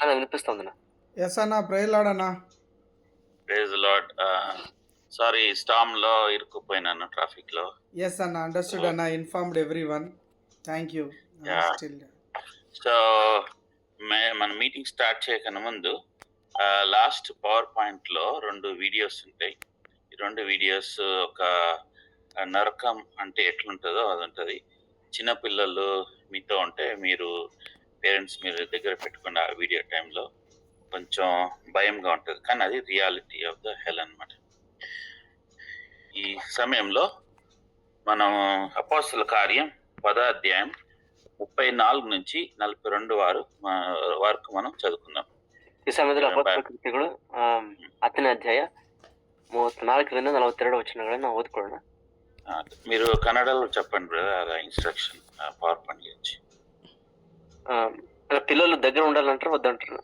అన్న వినిపిస్తోందన్న. ఎస్ అన్న, ప్రేయర్లాడన్నా. Praise Lord. సారీ, స్టామ్‌లో ఇరుక్కుపోయినాను ట్రాఫిక్‌లో. ఎస్ అన్న, అండర్స్టూడ్ అన్న, informed everyone. Thank you. Yeah! Still so, మన మీటింగ్ స్టార్ట్ చేయకన్నా ముందు లాస్ట్ పవర్ పాయింట్‌లో 2 వీడియోస్ ఉంటాయి. ఈ 2 వీడియోస్ ఒక నరకం అంటే ఎట్లుంటదో అదుంటది. చిన్న పిల్లలు మీతో ఉంటే పేరెంట్స్ మీరు దగ్గర పెట్టుకోండి. ఆ వీడియో టైంలో కొంచెం భయంగా ఉంటది. కానీ అది రియాలిటీ ఆఫ్ ద హెల్ అన్నమాట. ఈ సమయంలో మనం అపోస్తలుల కార్యం 10వ అధ్యాయం 34 నుంచి 42 వరకు మనం చదువుకుందాం. ఈ సమయంలో ಅಪೊಸ್ತಲರ ಕೃತ್ಯಗಳು 10ನೇ ಅಧ್ಯಾಯ 34ರಿಂದ 42 ವಚನಗಳನ್ನ ಓದ್ಕೊಳ್ಳೋಣ. మీరు కన్నడలో చెప్పండి బ్రదర్, అలా ఇన్స్ట్రక్షన్ పవర్ పాయింట్ గురించి. పిల్లలు దగ్గర ఉండాలంటారు వద్దంటారు?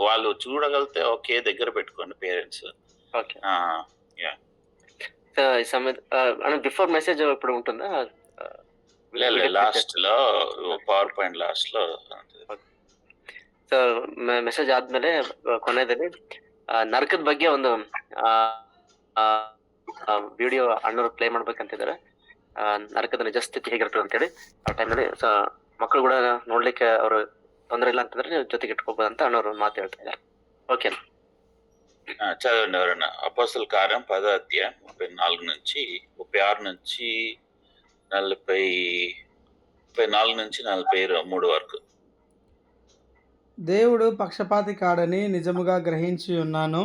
వాళ్ళు చూడగలిగితే ఓకే, దగ్గర పెట్టుకోండి పేరెంట్స్. ఓకే. ఈ సమయం బిఫోర్ మెసేజ్ ఇప్పుడు ఉంటుందా? లాస్ట్ లో పవర్ పాయింట్ లాస్ట్ లో ಸೊ ಮೆಸೇಜ್ ಆದ್ಮೇಲೆ ಕೊನೆಯಲ್ಲಿ ನರಕದ ಬಗ್ಗೆ ಒಂದು ವಿಡಿಯೋ ಅಣ್ಣರು ಪ್ಲೇ ಮಾಡ್ಬೇಕಂತಿದ್ದಾರೆ. ನರಕದ ನಿಜ ಸ್ಥಿತಿ ಹೇಗಿರ್ತದೆ ಅಂತೇಳಿ ಆ ಟೈಮಲ್ಲಿ ಮಕ್ಕಳು ಕೂಡ ನೋಡ್ಲಿಕ್ಕೆ ಅವರು ತೊಂದರೆ ಇಲ್ಲ ಅಂತಂದ್ರೆ ನೀವು ಜೊತೆಗೆ ಇಟ್ಕೋಬಹುದು ಅಂತ ಅಣ್ಣವರು ಮಾತು ಹೇಳ್ತಾ ಇದ್ದಾರೆ. ಓಕೆ, చదవండి ఎవరైనా. అపోస్తలుల కార్యం 10వ అధ్యాయం 34 నుంచి 36 నుంచి 34 నుంచి 43 వరకు. దేవుడు పక్షపాతి కాడని నిజముగా గ్రహించి ఉన్నాను.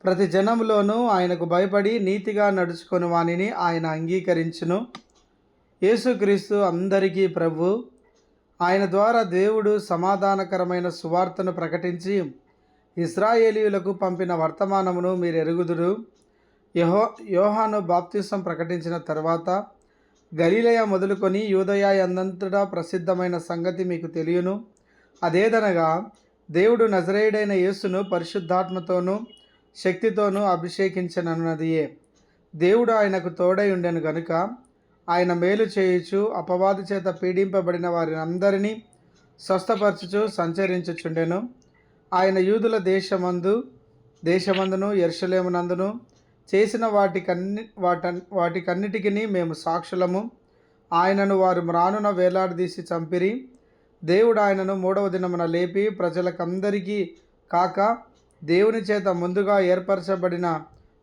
ప్రతి జనములోనూ ఆయనకు భయపడి నీతిగా నడుచుకొని వానిని ఆయన అంగీకరించును. యేసుక్రీస్తు అందరికీ ప్రభు. ఆయన ద్వారా దేవుడు సమాధానకరమైన సువార్తను ప్రకటించి ఇశ్రాయేలీయులకు పంపిన వర్తమానమును మీరు ఎరుగుదురు. యోహాను బాప్తిసం ప్రకటించిన తర్వాత గలిలయ మొదలుకొని యూదయ అందంతటా ప్రసిద్ధమైన సంగతి మీకు తెలియను. అదేదనగా దేవుడు నజరేయుడైన యేసును పరిశుద్ధాత్మతోనూ శక్తితోనూ అభిషేకించనన్నదియే. దేవుడు ఆయనకు తోడై ఉండెను గనుక ఆయన మేలు చేయుచు అపవాది చేత పీడింపబడిన వారిని అందరినీ స్వస్థపరచుచు సంచరించుచుండెను. ఆయన యూదుల దేశమందును యెరూషలేమునందును చేసిన వాటికన్నిటికీ మేము సాక్షులము. ఆయనను వారు మ్రానున వేలాడదీసి చంపిరి. దేవుడు ఆయనను 3వ దినమున లేపి ప్రజలకందరికీ కాక దేవుని చేత ముందుగా ఏర్పరచబడిన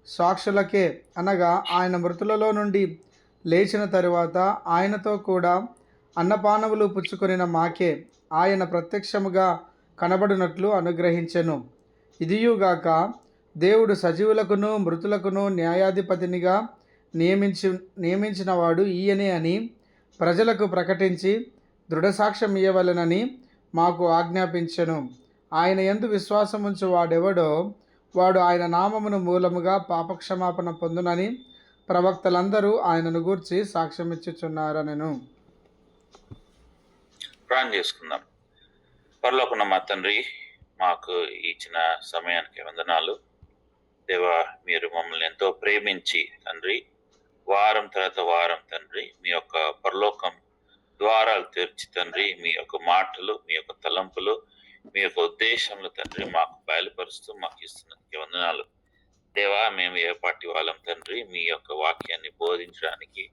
సాక్షులకే, అనగా ఆయన మృతులలో నుండి లేచిన తరువాత ఆయనతో కూడా అన్నపానములు పుచ్చుకొనిన మాకే ఆయన ప్రత్యక్షముగా కనబడినట్లు అనుగ్రహించెను. ఇదియుగాక దేవుడు సజీవులకును మృతులకును న్యాయాధిపతినిగా నియమించినవాడు ఈయనే అని ప్రజలకు ప్రకటించి దృఢసాక్ష్యం ఇయ్యవలెనని మాకు ఆజ్ఞాపించెను. ఆయన యందు విశ్వాసముంచు వాడెవడో వాడు ఆయన నామమును మూలముగా పాపక్షమాపణ పొందునని ప్రవక్తలందరూ ఆయనను గూర్చి సాక్ష్యమిచ్చుచున్నారనెను. ప్రార్థన చేసుకుందాం. పరలోకమున్న మా తండ్రి, మాకు ఇచ్చిన సమయానికి వందనాలు. దేవా, మీరు మమ్మల్ని ఎంతో ప్రేమించి తండ్రి, వారం తర్వాత వారం తండ్రి మీ యొక్క పరలోకం ద్వారాలు తెరిచి తండ్రి, మీ యొక్క మాటలు, మీ యొక్క తలంపులు, మీ యొక్క ఉద్దేశంలో తండ్రి మాకు బయలుపరుస్తూ మాకు ఇస్తున్నందుకు వందనాలు. దేవా, మేము ఏ పార్టీ వాళ్ళం తండ్రి మీ యొక్క వాక్యాన్ని బోధించడానికి,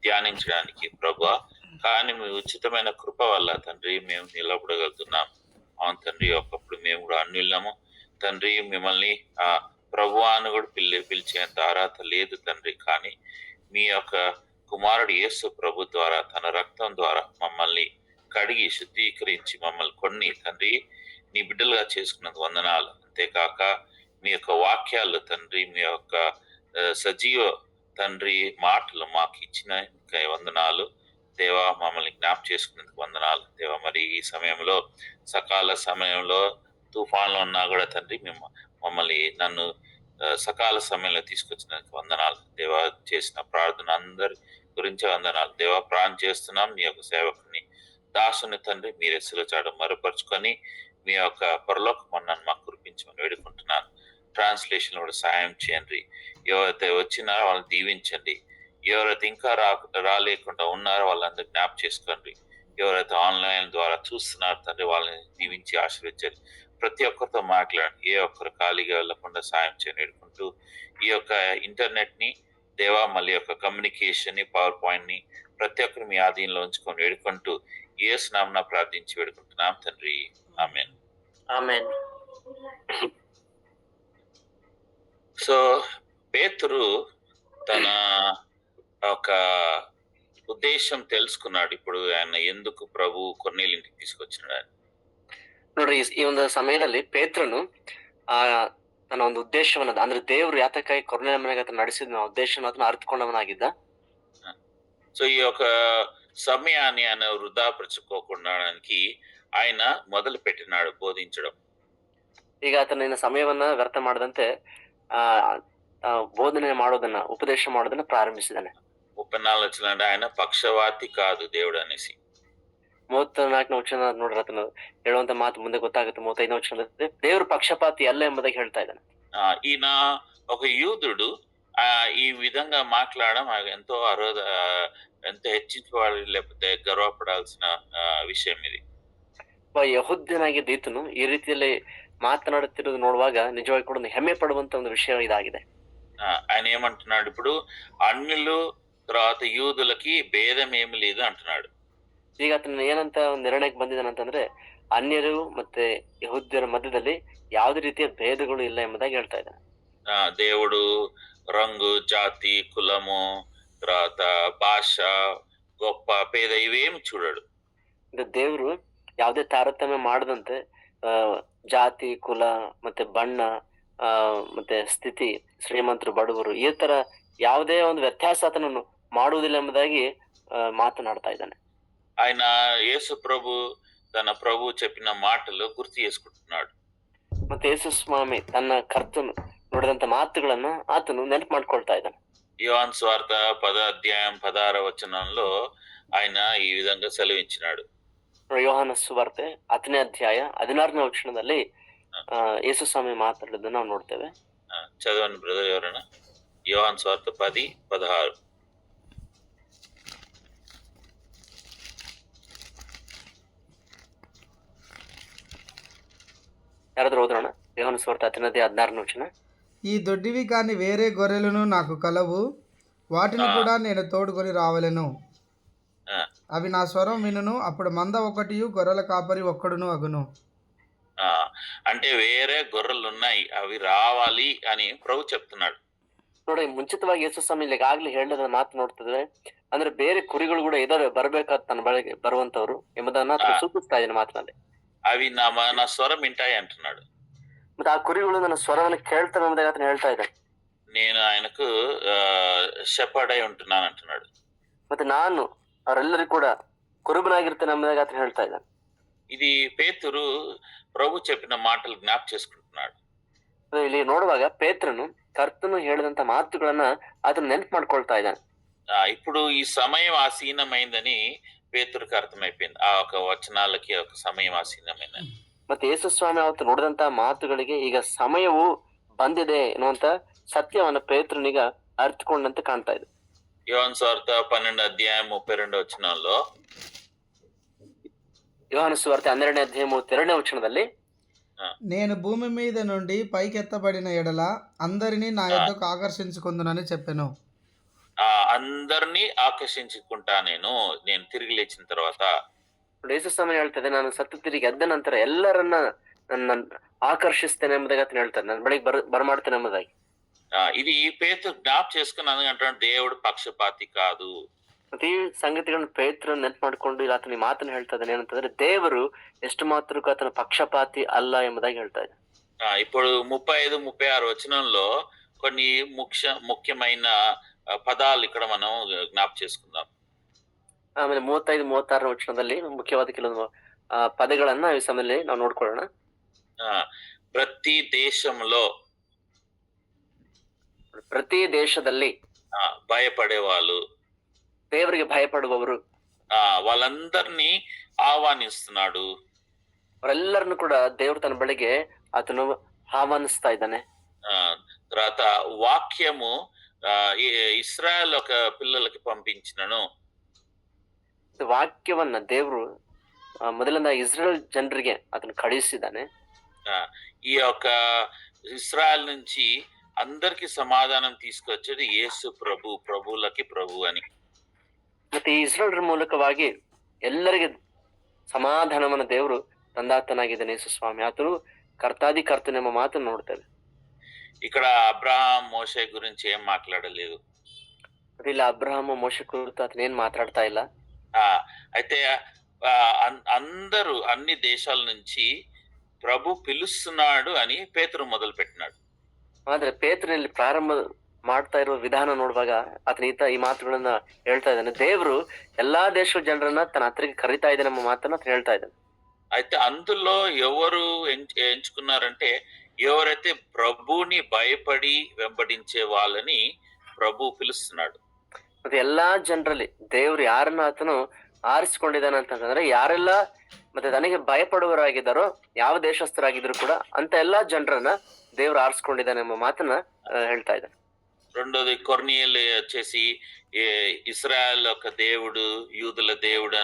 ధ్యానించడానికి ప్రభువా, కానీ మీ ఉచితమైన కృప వల్ల తండ్రి మేము నిలబడగలుగుతున్నాం. అవును తండ్రి, ఒకప్పుడు మేము కూడా అన్యులము తండ్రి, మిమ్మల్ని ప్రభువా అని కూడా పిలిచేంత అర్హత లేదు తండ్రి. కానీ మీ యొక్క కుమారుడు యేసు ప్రభు ద్వారా తన రక్తం ద్వారా మమ్మల్ని కడిగి శుద్ధీకరించి మమ్మల్ని కొన్ని తండ్రి నీ బిడ్డలుగా చేసుకున్నందుకు వందనాలు. అంతేకాక మీ యొక్క వాక్యాలు తండ్రి, మీ యొక్క సజీవ తండ్రి మాటలు మాకు ఇచ్చిన వందనాలు. దేవా, మమ్మల్ని జ్ఞాపం చేసుకున్నందుకు వందనాలు. దేవా, మరి ఈ సమయంలో సకాల సమయంలో తుఫాన్లో ఉన్నా కూడా తండ్రి మమ్మల్ని నన్ను సకాల సమయంలో తీసుకొచ్చినందుకు వందనాలు. దేవా, చేసిన ప్రార్థన అందరి గురించి వందనాలు. దేవా, ప్రార్థన చేస్తున్నాం నీ యొక్క సేవకుని దాసుని తండ్రి మీరే శిలచాడు మరుపరుచుకొని మీ యొక్క పరలోక మన్నాను మాకు కురిపించమని వేడుకుంటున్నాను. ట్రాన్స్లేషన్ కూడా సాయం చేయండి. ఎవరైతే వచ్చినారో వాళ్ళని దీవించండి. ఎవరైతే ఇంకా రాలేకుండా ఉన్నారో వాళ్ళందరూ జ్ఞాపకం చేసుకోండి. ఎవరైతే ఆన్లైన్ ద్వారా చూస్తున్నారు తండ్రి, వాళ్ళని దీవించి ఆశీర్వదించారు. ప్రతి ఒక్కరితో మాట్లాడండి, ఏ ఒక్కరు ఖాళీగా వెళ్లకుండా సాయం చేయని వేడుకుంటూ, ఈ యొక్క ఇంటర్నెట్ ని దేవా, మళ్ళీ యొక్క కమ్యూనికేషన్ ని, పవర్ పాయింట్ ని ప్రతి ఒక్కరు మీ ఆధీనంలో ఉంచుకొని వేడుకుంటూ యేసు నామమున ప్రార్థించి వేడుకుంటున్నాం తండ్రి, ఆమేన్. ఆమేన్. సో పేతురు తన ఒక ఉద్దేశం తెలుసుకున్నాడు. ఇప్పుడు ఆయన ఎందుకు ప్రభు కొర్నేలి ఇంటికి తీసుకొచ్చినాడు అని. ನೋಡ್ರಿ, ಈ ಒಂದು ಸಮಯದಲ್ಲಿ ಪೇತ್ರನು ಆ ತನ್ನ ಒಂದು ಉದ್ದೇಶವನ್ನ, ಅಂದ್ರೆ ದೇವರು ಯಾತಕ್ಕಾಗಿ ಕೊರ್ನೇಲಿಯ ಮನೆಗೆ ಆತನ ನಡೆಸಿದ ಉದ್ದೇಶವನ್ನು ಅದನ್ನ ಅರ್ಥಕೊಂಡವನಾಗಿದ್ದ. సో ఈ యొక్క సమయాన్ని ఆయన వృధాపరచుకోకుండానికి ఆయన మొదలు పెట్టినాడు బోధించడం. ಈಗ ಆತನ ಸಮಯವನ್ನ ವ್ಯರ್ಥ ಮಾಡದಂತೆ ಆ ಆ, ಬೋಧನೆ ಮಾಡೋದನ್ನ, ಉಪದೇಶ ಮಾಡೋದನ್ನ ಪ್ರಾರಂಭಿಸಿದಾನೆ. 34 వచ్చిన ఆయన పక్షవాతి కాదు దేవుడు అనేసి. 34ನೇ ವಚನ ನೋಡ್ರಿ, ಆತನ ಹೇಳುವಂತ ಮಾತು ಮುಂದೆ ಗೊತ್ತಾಗುತ್ತೆ. 35ನೇ ವಚನದಲ್ಲಿ ದೇವರು ಪಕ್ಷಪಾತಿ ಅಲ್ಲ ಎಂಬುದಾಗಿ ಹೇಳ್ತಾ ಇದ್ದಾನೆ. ఈయన ఒక యూదుడు ఈ విధంగా మాట్లాడడం ఎంతో ఎంతో హెచ్చించుకోవాలి, లేకపోతే గర్వపడాల్సిన విషయం ఇది. ಒಬ್ಬ ಯಹೂದ್ಯನಾಗಿದ್ದ ಈತನು ಈ ರೀತಿಯಲ್ಲಿ ಮಾತನಾಡುತ್ತಿರುವುದು ನೋಡುವಾಗ ನಿಜವಾಗಿ ಕೂಡ ಒಂದು ಹೆಮ್ಮೆ ಪಡುವಂತ ಒಂದು ವಿಷಯ ಇದಾಗಿದೆ. ఆయన ఏమంటున్నాడు, ఇప్పుడు అన్యులు తర్వాత యూదులకి భేదం ఏమి లేదు అంటున్నాడు. ಈಗ ಆತನ ಏನಂತ ಒಂದು ನಿರ್ಣಯಕ್ಕೆ ಬಂದಿದ್ದಾನಂತಂದ್ರೆ, ಅನ್ಯರು ಮತ್ತೆ ಯಹೂದ್ಯರ ಮಧ್ಯದಲ್ಲಿ ಯಾವುದೇ ರೀತಿಯ ಭೇದಗಳು ಇಲ್ಲ ಎಂಬುದಾಗಿ ಹೇಳ್ತಾ ಇದ್ದಾನೆ. దేవుడు రంగు, జాతి, కులము, తర్వాత భాష, గొప్ప పేద ఇవేమి చూడడు. ಇದು ದೇವರು ಯಾವುದೇ ತಾರತಮ್ಯ ಮಾಡದಂತೆ ಜಾತಿ, ಕುಲ ಮತ್ತೆ ಬಣ್ಣ, ಮತ್ತೆ ಸ್ಥಿತಿ, ಶ್ರೀಮಂತರು, ಬಡವರು, ಈ ತರ ಯಾವುದೇ ಒಂದು ವ್ಯತ್ಯಾಸ ಆತನನ್ನು ಮಾಡುವುದಿಲ್ಲ ಎಂಬುದಾಗಿ ಮಾತನಾಡ್ತಾ ಇದ್ದಾನೆ. ఆయన యేసు ప్రభు తన ప్రభు చెప్పిన మాటలు గుర్తు చేసుకుంటున్నాడు. ಮತ್ತೆ ಯೇಸು ಸ್ವಾಮಿ ತನ್ನ ಕರ್ತನು ನುಡಿದಂತ ಮಾತುಗಳನ್ನ ಆತನು ನೆನಪು ಮಾಡ್ಕೊಳ್ತಾ ಇದ್ದಾನೆ. యోహాను సువార్త 10వ అధ్యాయం 16వ వచనంలో ఆయన ఈ విధంగా సెలవించినాడు. ಯೋಹಾನ ಸುವಾರ್ತೆ 10ನೇ ಅಧ್ಯಾಯ 16ನೇ ವಚನದಲ್ಲಿ ಯೇಸು ಸ್ವಾಮಿ ಮಾತಾಡೋದನ್ನ ನಾವು ನೋಡ್ತೇವೆ. చదవండి బ్రదర్ ఎవరైనా. యోహాను సువార్త 10:16. ಯಾರಾದ್ರೂ ಓದೋಣ. ಯೋಹಾನ ಸುವಾರ್ತೆ 10ನೇ ಅಧ್ಯಾಯ 16ನೇ ವಚನ. ఈ దొడ్డివి కాని వేరే గొర్రెలను నాకు కలవు, వాటిని కూడా నేను తోడుకొని రావలెను. అవి నా స్వరం వినును, అప్పుడు మంద ఒకటియు గొర్రెల కాపరి ఒక్కడును అగును. అంటే వేరే గొర్రెలు ఉన్నాయి, అవి రావాలి అని ప్రభు చెప్తున్నాడు. ನೋಡಿ, ಮುಂಚಿತವಾಗಿ ಯೇಸು ಸ್ವಾಮಿ ಈಗಾಗ್ಲೇ ಹೇಳಿದ ಮಾತು ನೋಡ್ತಿದ್ರೆ, ಅಂದ್ರೆ ಬೇರೆ ಕುರಿಗಳು ಕೂಡ ಇದಾವೆ, ಬರ್ಬೇಕಾದ ತನ್ನ ಬಳಿಗೆ ಬರುವಂತವ್ರು ಎಂಬುದನ್ನ ಸೂಚಿಸ್ತಾ ಇದ್ದಾನೆ ಮಾತಿನಲ್ಲಿ. అవి నా స్వరం వింటాయి అంటున్నాడు. ಮತ್ತೆ ಆ ಕುರಿಗಳು ನನ್ನ ಸ್ವರವನ್ನು ಕೇಳ್ತವೆ ಎಂಬುದಾಗಿ ಆತನ ಹೇಳ್ತಾ ಇದ್ದಾನೆ. నేను ఆయనకు షెపర్డ్ అయి ఉంటున్నాను అంటున్నాడు. ಮತ್ತೆ ನಾನು ಅವರೆಲ್ಲರಿಗೂ ಕೂಡ ಕುರುಬನಾಗಿರ್ತೇನೆ ಎಂಬುದಾಗಿ ಆತನ ಹೇಳ್ತಾ ಇದ್ದಾನೆ. ఇది పేతురు ప్రభు చెప్పిన మాటలు జ్ఞాప చేసుకుంటున్నాడు. ಇಲ್ಲಿ ನೋಡುವಾಗ ಪೇತ್ರನು ಕರ್ತನು ಹೇಳಿದಂತ ಮಾತುಗಳನ್ನ ಆತನ ನೆನಪು ಮಾಡ್ಕೊಳ್ತಾ ಇದ್ದಾನೆ. ఇప్పుడు ఈ సమయం ఆసీనమైందని పేతురుకి అర్థమైపోయింది. ఆ ఒక వచనాలకి ఒక సమయం ఆసీనమైందని. ಮತ್ತೆ ಯೇಸು ಸ್ವಾಮಿ ಅವತ್ತು ನುಡಿದಂತ ಮಾತುಗಳಿಗೆ ಈಗ ಸಮಯವು ಬಂದಿದೆ ಎನ್ನುವಂತ ಸತ್ಯವನ್ನ ಪೇತ್ರನಿಗ ಅರ್ಥಕೊಂಡಂತೆ ಕಾಣ್ತಾ ಇದೆ. యోహాను సువార్త 12వ అధ్యాయం 32వ వచనంలో, ಯೋಹಾನ ಸುವಾರ್ತೆ 12ನೇ ಅಧ್ಯಾಯ 32ನೇ ವಚನದಲ್ಲಿ, నేను భూమి మీద నుండి పైకెత్తబడిన ఎడల అందరినీ నా యొద్దకు ఆకర్షించుకుందునని చెప్పెను. అందరినీ ఆకర్షించుకుంటా నేను తిరిగి లేచిన తర్వాత. ಯೇಸು ಸ್ವಾಮಿ ಹೇಳ್ತದೆ, ನಾನು ಸತ್ತು ತಿರುಗಿ ಎದ್ದ ನಂತರ ಎಲ್ಲರನ್ನ ನನ್ನ ಆಕರ್ಷಿಸ್ತೇನೆ ಎಂಬುದಾಗಿ ಆತನ ಹೇಳ್ತಾರೆ, ನನ್ನ ಬಳಿಗೆ ಬರಮಾಡ್ತೇನೆ ಎಂಬುದಾಗಿ. ఇది పేతురు జ్ఞాప చేసుకున్నాను అంటాడు, దేవుడు పక్షపాతి కాదు. ಮತ್ತೆ ಈ ಸಂಗತಿಗಳನ್ನ ಪೇತ್ರ ನೆನ್ಪು ಮಾಡ್ಕೊಂಡು ಇಲ್ಲಿ ಆತನ ಮಾತನ್ನ ಹೇಳ್ತಾ ಇದ್ದಾನೆ. ಏನಂತಂದ್ರೆ, ದೇವರು ಎಷ್ಟು ಮಾತ್ರಕ್ಕೂ ಆತನ ಪಕ್ಷಪಾತಿ ಅಲ್ಲ ಎಂಬುದಾಗಿ ಹೇಳ್ತಾ ಇದೆ. ఇప్పుడు 35, 36 వచనంలో కొన్ని ముఖ్యమైన పదాలు ఇక్కడ మనం జ్ఞాప చేసుకుందాం. ಆಮೇಲೆ 35, 36ನೇ ವಚನದಲ್ಲಿ ಮುಖ್ಯವಾದ ಕೆಲವೊಂದು ಪದಗಳನ್ನ ಈ ಸಮಯದಲ್ಲಿ ನಾವು ನೋಡ್ಕೊಳ್ಳೋಣ. ప్రతి ದೇಶದಲ್ಲಿ భయపడే వాళ్ళు, ದೇವರಿಗೆ ಭಯಪಡುವವರು, వాళ్ళందరినీ ఆహ్వానిస్తున్నాడు. ಅವರೆಲ್ಲರನ್ನು ಕೂಡ ದೇವರು ತನ್ನ ಬಳಿಗೆ ಆತನು ಆಹ್ವಾನಿಸ್ತಾ ಇದ್ದಾನೆ. తర్వాత వాక్యము ఇస్రాయల్ ఒక పిల్లలకి పంపించినను. ವಾಕ್ಯವನ್ನ ದೇವರು ಮೊದಲಿಂದ ಇಸ್ರೇಲ್ ಜನರಿಗೆ అతను కడిసిದ್ದಾನೆ. ఆ, ఈ యొక్క ఇస్రాయల్ నుంచి అందరికి సమాధానం తీసుకొచ్చేది యేసు ప్రభు, ప్రభువులకి ప్రభు అని. ಮತ್ತೆ ಈ ಇಸ್ರೇಲ್ ಮೂಲಕವಾಗಿ ಎಲ್ಲರಿಗೆ ಸಮಾಧಾನವನ್ನ ದೇವರು ತಂದಾತನಾಗಿದ್ದಾನೆ ಯೇಸು ಸ್ವಾಮಿ. ಆತನು ಕರ್ತಾದಿ ಕರ್ತನೆಂಬ ಮಾತನ್ನು ನೋಡ್ತೇವೆ. ఇక్కడ అబ్రహాం మోషే గురించి ఏం మాట్లాడలేదు. ಮತ್ತೆ ಇಲ್ಲಿ ಅಬ್ರಹಾಮ ಮೋಶೆ ಕುರಿತು అతను ఏం మాట్లాಡ್ತಾ ಇಲ್ಲ. ఆ అయితే అందరూ అన్ని దేశాల నుంచి ప్రభు పిలుస్తున్నాడు అని పేతురు మొదలు పెట్టినాడు. ಆದ್ರೆ ಪೇತ್ರನಲ್ಲಿ ಪ್ರಾರಂಭ ಮಾಡ್ತಾ ಇರುವ ವಿಧಾನ ನೋಡುವಾಗ ಆತನ ಈ ಮಾತುಗಳನ್ನ ಹೇಳ್ತಾ ಇದ್ದಾನೆ. ದೇವರು ಎಲ್ಲಾ ದೇಶದ ಜನರನ್ನ ತನ್ನ ಹತ್ತಿರಕ್ಕೆ ಕರೀತಾ ಇದ್ದಾನೆ ಎಂಬ ಮಾತನ್ನ ಆತನು ಹೇಳ್ತಾ ಇದ್ದಾನೆ. అయితే అందులో ఎవరు ఎంచుకున్నారంటే ఎవరైతే ప్రభుని భయపడి వెంబడించే వాళ్ళని ప్రభు పిలుస్తున్నాడు. ಮತ್ತೆ ಎಲ್ಲಾ ಜನರಲ್ಲಿ ದೇವ್ರು ಯಾರನ್ನ ಆತನು ಆರಿಸಿಕೊಂಡಿದ್ದಾನೆ ಅಂತಂದ್ರೆ ಯಾರೆಲ್ಲ ಮತ್ತೆ ತನಗೆ ಭಯಪಡುವವರಾಗಿದ್ದಾರೋ ಯಾವ ದೇಶಸ್ಥರಾಗಿದ್ರು ಕೂಡ ಅಂತ ಎಲ್ಲಾ ಜನರನ್ನ ದೇವ್ರು ಆರಿಸ್ಕೊಂಡಿದ್ದಾನೆ ಎಂಬ ಮಾತನ್ನ ಹೇಳ್ತಾ ಇದ್ದಾನೆ. రెండోది కొర్నియేలు వచ్చేసి ఇస్రాయల్ యొక్క దేవుడు, యూదుల దేవుడు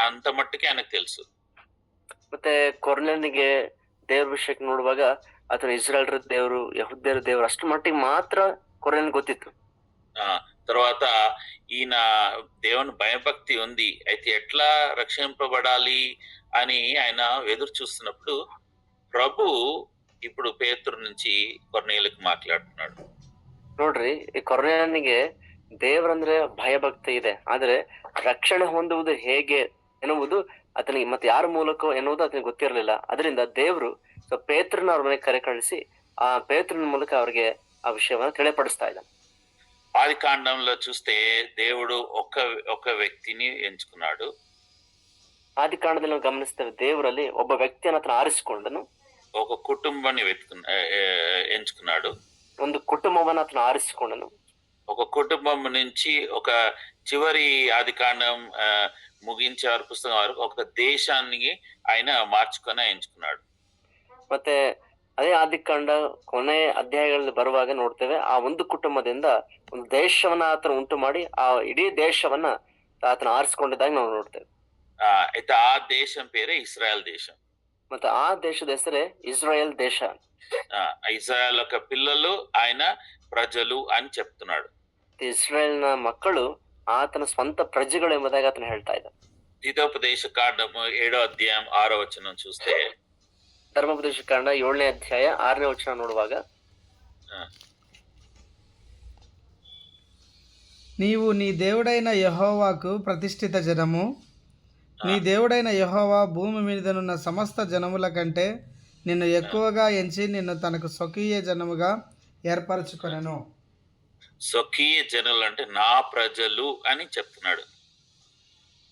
అంత మట్టుకే ఆయనకు తెలుసు. ಮತ್ತೆ ಕೊರ್ನೆನಿಗೆ ದೇವ್ರ ವಿಷಯಕ್ಕೆ ನೋಡುವಾಗ ಆತನು ಇಸ್ರಾಯೇಲ್ ದೇವರು, ಯಹೂದ್ಯರ ದೇವರು ಅಷ್ಟು ಮಟ್ಟಿಗೆ ಮಾತ್ರ ಕೊರ್ನೆನ್ ಗೊತ್ತಿತ್ತು. తర్వాత ఈయన దేవుని భయభక్తి ఉంది, అయితే ఎట్లా రక్షింపబడాలి అని ఆయన ఎదురు చూస్తున్నప్పుడు ప్రభు ఇప్పుడు పేతురు నుంచి కొర్నేలుకి మాట్లాడుతున్నాడు. ನೋಡ್ರಿ, ಈ ಕೊರ್ನೆನಿಗೆ ದೇವರಂದ್ರೆ ಭಯಭಕ್ತಿ ಇದೆ, ಆದ್ರೆ ರಕ್ಷಣೆ ಹೊಂದುವುದು ಹೇಗೆ ಎನ್ನುವುದು ಆತನಿಗೆ ಮತ್ತೆ ಯಾರ ಮೂಲಕ ಎನ್ನುವುದು ಆತನಿಗೆ ಗೊತ್ತಿರಲಿಲ್ಲ. ಅದರಿಂದ ದೇವರು ಪೇತ್ರನ ಅವ್ರ ಮನೆಗೆ ಕರೆ ಕಳಿಸಿ ಆ ಪೇತ್ರನ ಮೂಲಕ ಅವ್ರಿಗೆ ಆ ವಿಷಯವನ್ನ ತಿಳಿಪಡಿಸ್ತಾ ಇದ್ದಾನೆ. ఆది కాండంలో చూస్తే దేవుడు ఒక వ్యక్తిని ఎంచుకున్నాడు. ಆದಿ ಕಾಂಡದಲ್ಲಿ ನಾವು ಗಮನಿಸ್ತೇವೆ, ದೇವರಲ್ಲಿ ಒಬ್ಬ ವ್ಯಕ್ತಿಯನ್ನು ಆತನ ಆರಿಸಿಕೊಂಡನು. ఒక కుటుంబాన్ని ఎంచుకున్నాడు. ಒಂದು ಕುಟುಂಬವನ್ನು ಆತನ ಆರಿಸಿಕೊಂಡನು. ఒక కుటుంబం నుంచి ఒక చివరి ఆది కాండం ముగించే వారి పుస్తకం వరకు ఒక దేశాన్ని ఆయన మార్చుకొని ఎంచుకున్నాడు. ಮತ್ತೆ ಅದೇ ಆದಿಕಾಂಡ ಕೊನೆ ಅಧ್ಯಾಯಗಳಲ್ಲಿ ಬರುವಾಗ ನೋಡ್ತೇವೆ, ಆ ಒಂದು ಕುಟುಂಬದಿಂದ ಒಂದು ದೇಶವನ್ನ ಆತನ ಉಂಟು ಮಾಡಿ ಆ ಇಡೀ ದೇಶವನ್ನ ಆತನ ಆರಿಸಿಕೊಂಡಿದ್ದಾಗ ನಾವು ನೋಡ್ತೇವೆ. అయితే ఆ దేశం పేరే ఇస్రాయల్ దేశం. ಮತ್ತೆ ಆ ದೇಶದ ಹೆಸರೇ ಇಸ್ರಾಯೇಲ್ ದೇಶ. ఇజ్రాయెల్ యొక్క పిల్లలు ఆయన ప్రజలు అని చెప్తున్నాడు. ಇಸ್ರಾಯೇಲ್ನ ಮಕ್ಕಳು ಆತನ ಸ್ವಂತ ಪ್ರಜೆಗಳು ಎಂಬುದಾಗಿ ಆತನ ಹೇಳ್ತಾ ಇದ್ದ. ద్వితోపదేశ కాండము 7వ అధ్యాయం 6వ వచనం చూస్తే, ಧರ್ಮೋಪದೇಶ ಕಾಂಡ 7ನೇ ಅಧ್ಯಾಯ 6ನೇ ವಚನ ನೋಡುವಾಗ, నీవు నీ దేవుడైన యెహోవాకు ప్రతిష్ఠిత జనము, నీ దేవుడైన యెహోవా భూమి మీదనున్న సమస్త జనముల కంటే నిన్ను ఎక్కువగా ఎంచి నిన్ను తనకు స్వకీయ జనముగా ఏర్పరచుకొనెను. స్వకీయ జనులు అంటే నా ప్రజలు అని చెప్తున్నాడు.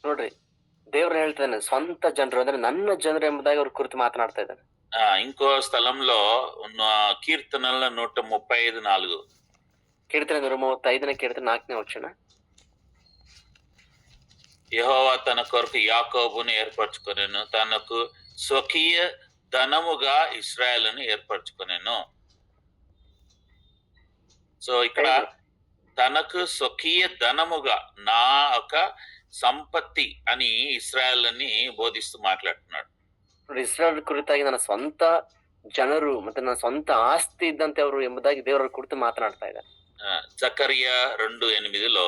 ನೋಡ್ರಿ, ದೇವ್ರು ಹೇಳ್ತಾನೆ ಸ್ವಂತ ಜನರು ಅಂದ್ರೆ ನನ್ನ ಜನರು ಎಂಬುದಾಗಿ ಅವ್ರ ಕುರಿತು ಮಾತನಾಡ್ತಾ ಇದ್ದಾನೆ. ఇంకో స్థలంలో కీర్తనల 135:4, కీర్తన 135ನೇ కీర్తన 4ನೇ వచನ, యెహోవా తన కొరకు యాకోబును ఏర్పరచుకొనెను, తనకు స్వకీయ ధనముగా ఇశ్రాయేలును ఏర్పరచుకొనెను. సో ఇక్కడ తనకు స్వకీయ ధనముగా, నా ఒక సంపత్తి అని ఇశ్రాయేల్ అని బోధిస్తూ మాట్లాడుతున్నాడు. ಇಸ್ರಾಯೇಲ್ ಕುರಿತಾಗಿ ನನ್ನ ಸ್ವಂತ ಜನರು ಮತ್ತೆ ನನ್ನ ಸ್ವಂತ ಆಸ್ತಿ ಇದ್ದಂತೆ ಅವರು ಎಂಬುದಾಗಿ ದೇವರ ಕುರಿತು ಮಾತನಾಡ್ತಾ ಇದ್ದಾರೆ. ಜಕರಿಯಾ 2:8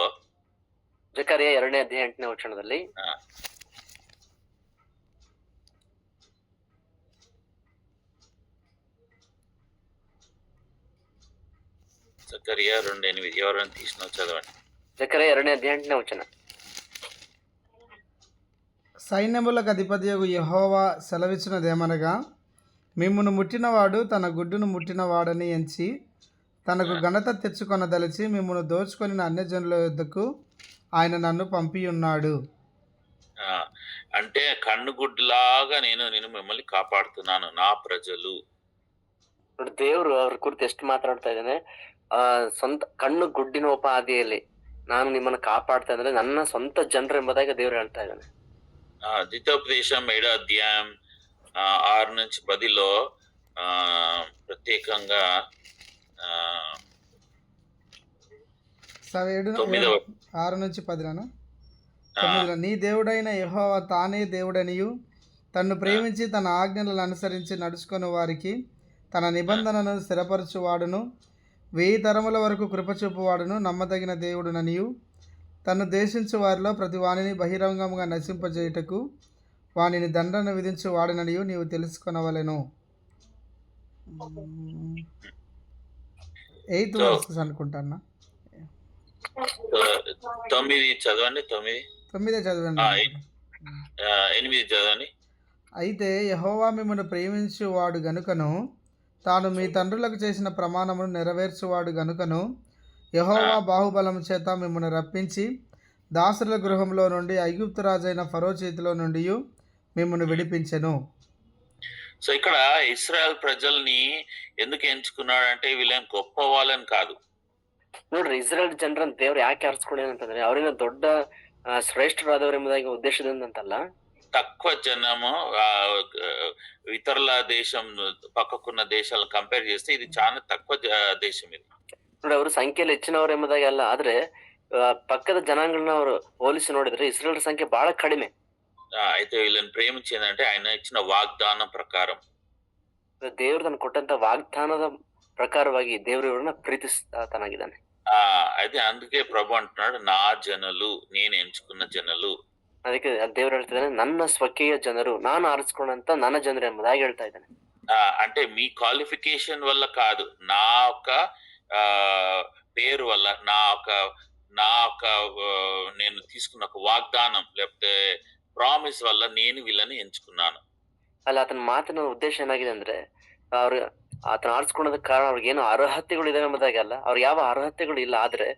ಜಕರಿಯ 2ನೇ ಅಧ್ಯಾಯ 8ನೇ ವಚನದಲ್ಲಿ, జకరియా 2:8 ఎవరైనా తీసిన చదవండి. జకరియ 2ನೇ అధ్యాయ 8ನೇ వచన, సైన్యములకు అధిపతియగు యెహోవా సెలవిచ్చినదేమనగా, మిమ్మును ముట్టినవాడు తన గుడ్డును ముట్టినవాడని ఎంచి తనకు ఘనత తెచ్చుకొనదలిచి మిమ్మును దోచుకొని అన్యజనుల యొద్దకు ఆయన నన్ను పంపియున్నాడు. అంటే కన్నుగుడ్లాగా నేను మిమ్మల్ని కాపాడుతున్నాను, నా ప్రజలు. ದೇವರು ಅವ್ರ ಕುರಿತು ಎಷ್ಟು ಮಾತನಾಡ್ತಾ ಇದ್ದಾನೆ. ಸ್ವಂತ ಕಣ್ಣು ಗುಡ್ಡಿನ ಉಪಾಧಿಯಲ್ಲಿ ನಾನು ನಿಮ್ಮನ್ನು ಕಾಪಾಡ್ತಾ ಇದ್ರೆ ನನ್ನ ಸ್ವಂತ ಜನರು ಎಂಬುದಾಗಿ ದೇವರು ಹೇಳ್ತಾ ಇದ್ದಾನೆ. ద్వితోపదేశం 7వ అధ్యాయం 6-10 ప్రత్యేకంగా 6-10 నీ దేవుడైన యెహోవా తానే దేవుడనియు తన్ను ప్రేమించి తన ఆజ్ఞలను అనుసరించి నడుచుకుని వారికి తన నిబంధనను స్థిరపరచువాడును 1000 తరముల వరకు కృపచూపువాడును నమ్మదగిన దేవుడుననియు తన్ను దేశించు వారిలో ప్రతి వానిని బహిరంగంగా నశింపజేయుటకు వానిని దండన విధించు వాడననియు నీవు తెలుసుకొనవలెను. 8th So, versus అనుకుంటానా. 9 చదవండి. 9 9 చదవండి. 8 చదవండి. అయితే యెహోవా మిమ్మల్ని ప్రేమించువాడు గనుకను తాను మీ తండ్రులకు చేసిన ప్రమాణమును నెరవేర్చువాడు గనుకను యెహోవా బాహుబలము చేత మిమ్మల్ని రప్పించి దాసుల గృహంలో నుండి ఐగుప్తు రాజైన ఫరో చేతిలో నుండి మిమ్మల్ని విడిపించెను. సో ఇక్కడ ఇస్రాయల్ ప్రజల్ని ఎందుకు ಎಂಚುకున్నాడంటే వీళ్ళేం ಗొప్ప వాళ్ళని కాదు. ನೋಡ್ರಿ, ಇಸ್ರೇಲ್ ಜನರನ್ನ ದೇವ್ರು ಯಾಕೆ ಆರಿಸ್ಕೊಂಡೇನಂತಂದ್ರೆ ಅವರಿನ ದೊಡ್ಡ ಶ್ರೇಷ್ಠರಾದವರು ಎಂಬುದಾಗಿ ಉದ್ದೇಶದಿಂದಂತಲ್ಲ. తక్కువ జనము ఇతరుల దేశం పక్కకున్న దేశాలను కంపేర్ చేస్తే ఇది చాలా తక్కువ దేశం ఇది. ನೋಡಿ, ಅವರು ಸಂಖ್ಯೆಯಲ್ಲಿ ಹೆಚ್ಚಿನವರು ಎಂಬುದಾಗಿ ಅಲ್ಲ, ಆದ್ರೆ ಪಕ್ಕದ ಜನಾಂಗಗಳನ್ನ ಅವರು ಹೋಲಿಸಿ ನೋಡಿದ್ರೆ ಇಸ್ರೇಲ್ ಸಂಖ್ಯೆ ಬಹಳ ಕಡಿಮೆ. అయితే వీళ్ళని ప్రేమించిందంటే ఆయన ఇచ్చిన వాగ్దానం ప్రకారం, ದೇವ್ರು ತನ್ನ ಕೊಟ್ಟಂತ ವಾಗ್ದಾನದ ಪ್ರಕಾರವಾಗಿ ದೇವ್ರು ಇವ್ರನ್ನ ಪ್ರೀತಿಸ್ತಾನಾಗಿದ್ದಾನೆ. అది అందుకే ప్రభు అంటున్నాడు, నా జనులు, నేను ఎంచుకున్న జనులు. ಅದಕ್ಕೆ ದೇವ್ರು ಹೇಳ್ತಿದ್ದಾನೆ, ನನ್ನ ಸ್ವಕೀಯ ಜನರು, ನಾನು ಆರಿಸ್ಕೊಂಡಂತ ನನ್ನ ಜನರು ಎಂಬುದಾಗಿ ಹೇಳ್ತಾ ಇದ್ದಾನೆ. అంటే మీ క్వాలిఫికేషన్ వల్ల కాదు, నా యొక్క పేరు వల్ల, నా యొక్క నేను తీసుకున్న ఒక వాగ్దానం లేకపోతే ప్రామిస్ వల్ల నేను వీళ్ళని ఎంచుకున్నాను. ಅಲ್ಲ, ಆತನ ಮಾತಿನ ಉದ್ದೇಶ ಏನಾಗಿದೆ ಅಂದ್ರೆ, ಅವ್ರು ಆತನ ಆರಿಸ್ಕೊಳ್ಳೋದಕ್ಕೆ ಕಾರಣ ಅವ್ರಿಗೆ ಏನು ಅರ್ಹತೆಗಳು ಇದಾವೆ ಎಂಬುದಾಗಿ ಅಲ್ಲ, ಅವ್ರಿಗೆ ಯಾವ ಅರ್ಹತೆಗಳು ಇಲ್ಲ, ಆದ್ರೆ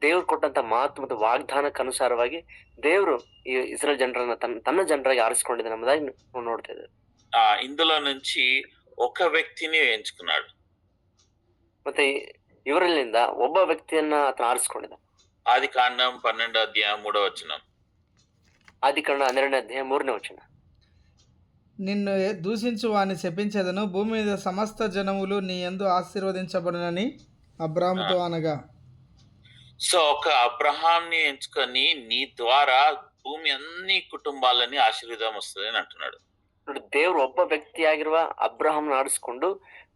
ದೇವ್ರು ಕೊಟ್ಟಂತ ಮಾತು ಮತ್ತು ವಾಗ್ದಾನಕ್ಕೆ ಅನುಸಾರವಾಗಿ ದೇವ್ರು ಈ ಇಸ್ರೇಲ್ ಜನರನ್ನ ತನ್ನ ಜನರಾಗಿ ಆರಿಸ್ಕೊಂಡಿದ್ದಾನೆ ಎಂಬುದಾಗಿ ನಾವು ನೋಡ್ತಾ ಇದ್ದೇವೆ. ఇందులో నుంచి ఒక వ్యక్తిని ఎంచుకున్నాడు. ಮತ್ತೆ ಇವರಲ್ಲಿಂದ ಒಬ್ಬ ವ್ಯಕ್ತಿಯನ್ನ ಆತನ ಆರಿಸ್ಕೊಂಡಿದ್ದ. ఆదికాండం 12వ అధ్యాయం 3వ వచనం. ಆದಿಕಾಂಡ 12ನೇ ಅಧ್ಯಾಯ 3ನೇ ವಚನ. నిన్ను దూషించు వాని శపించెదను, భూమి మీద సమస్త జనములు నీ యందు ఆశీర్వదించబడునని అబ్రాహాముతో అనగా. సో ఒక అబ్రహాంని ఎంచుకొని నీ ద్వారా భూమి అన్ని కుటుంబాలని ఆశీర్వాదం వస్తుంది అని అంటున్నాడు. ನೋಡಿ, ದೇವ್ರು ಒಬ್ಬ ವ್ಯಕ್ತಿಯಾಗಿರುವ ಅಬ್ರಹಾಂನ ಆರಿಸಿಕೊಂಡು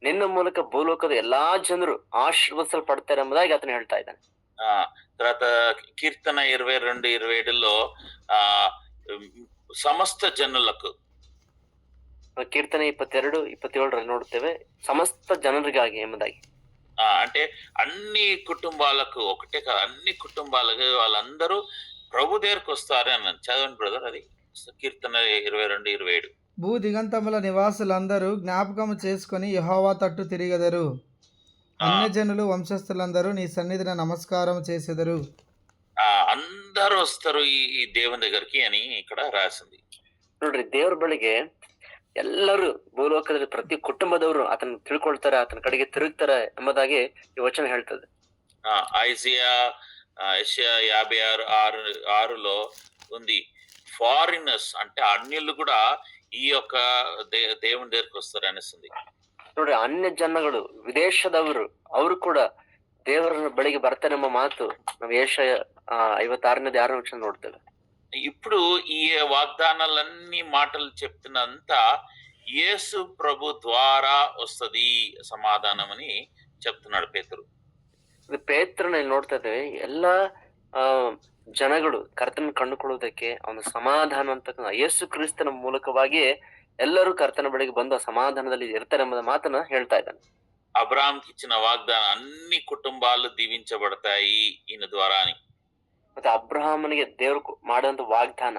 ನಿನ್ನ ಮೂಲಕ ಭೂಲೋಕದ ಎಲ್ಲಾ ಜನರು ಆಶೀರ್ವದಿಸಲ್ಪಡ್ತಾರೆ ಎಂಬುದಾಗಿ ಆತನ ಹೇಳ್ತಾ ಇದ್ದಾನೆ. తర్వాత కీర్తన 22:27లో సమస్త జనులకు, ಕೀರ್ತನೆ 22:27 ನೋಡುತ್ತೇವೆ, ಸಮಸ್ತ ಜನರಿಗಾಗಿ ಎಂಬುದಾಗಿ. అంటే అన్ని కుటుంబాలకు, ఒకటే కాదు, అన్ని కుటుంబాలకు వాళ్ళందరూ ప్రభు దగ్గరకు వస్తారు అన్నాను. చదవండి బ్రదర్, అది కీర్తన 22:27. భూ దిగంతముల నివాసులందరూ జ్ఞాపకము చేసుకొని యెహోవా తట్టు తిరిగెదరు, అన్యజనులు వంశస్థులందరూ నీ సన్నిధిన నమస్కారం చేసెదరు. అందరూ వస్తారు ఈ దేవుని దగ్గరికి అని ఇక్కడ రాసింది. ನೋಡ್ರಿ, ದೇವ್ರ ಬಳಿಗೆ ಎಲ್ಲರೂ, ಭೂಲೋಕದಲ್ಲಿ ಪ್ರತಿ ಕುಟುಂಬದವರು ಆತನ ತಿಳ್ಕೊಳ್ತಾರೆ, ಆತನ ಕಡೆಗೆ ತಿರುಗ್ತಾರೆ ಎಂಬುದಾಗಿ ಈ ವಚನ ಹೇಳ್ತದೆ. ఐజియా 56:6లో ఉంది, ఫారినర్స్ అంటే అన్యులు కూడా ఈ యొక్క దేవుని దగ్గరికి వస్తారు అనేసింది. ನೋಡ್ರಿ, ಅನ್ಯ ಜನಗಳು, ವಿದೇಶದವರು, ಅವರು ಕೂಡ ದೇವರ ಬಳಿಗೆ ಬರ್ತಾರೆ ಎಂಬ ಮಾತು ನಾವು ಯೆಶಾಯ 56ನೇ ವಚನ ನೋಡ್ತೇವೆ. ఇప్పుడు ఈ వాగ్దానాలన్నీ మాటలు చెప్తున్నంతా యేసు ప్రభు ద్వారా వస్తది సమాధానం అని చెప్తున్నాడు పేతురు. ಪೇತ್ರನಲ್ಲಿ ನೋಡ್ತಾ ಇದ್ದೇವೆ, ಎಲ್ಲಾ ಜನಗಳು ಕರ್ತನ ಕಂಡುಕೊಳ್ಳುವುದಕ್ಕೆ ಒಂದು ಸಮಾಧಾನ ಅಂತ ಯೇಸು ಕ್ರಿಸ್ತನ ಮೂಲಕವಾಗಿಯೇ ಎಲ್ಲರೂ ಕರ್ತನ ಬಳಿಗೆ ಬಂದು ಆ ಸಮಾಧಾನದಲ್ಲಿ ಇರ್ತಾರೆ ಎಂಬ ಮಾತನ್ನ ಹೇಳ್ತಾ ಇದ್ದಾನೆ. అబ్రాహాంకి ఇచ్చిన వాగ్దానం, అన్ని కుటుంబాలు దీవించబడతాయి ఈయన ద్వారా అని. ಮತ್ತೆ ಅಬ್ರಹಾಮನಿಗೆ ದೇವರು ಮಾಡುವಂತ ವಾಗ್ದಾನ,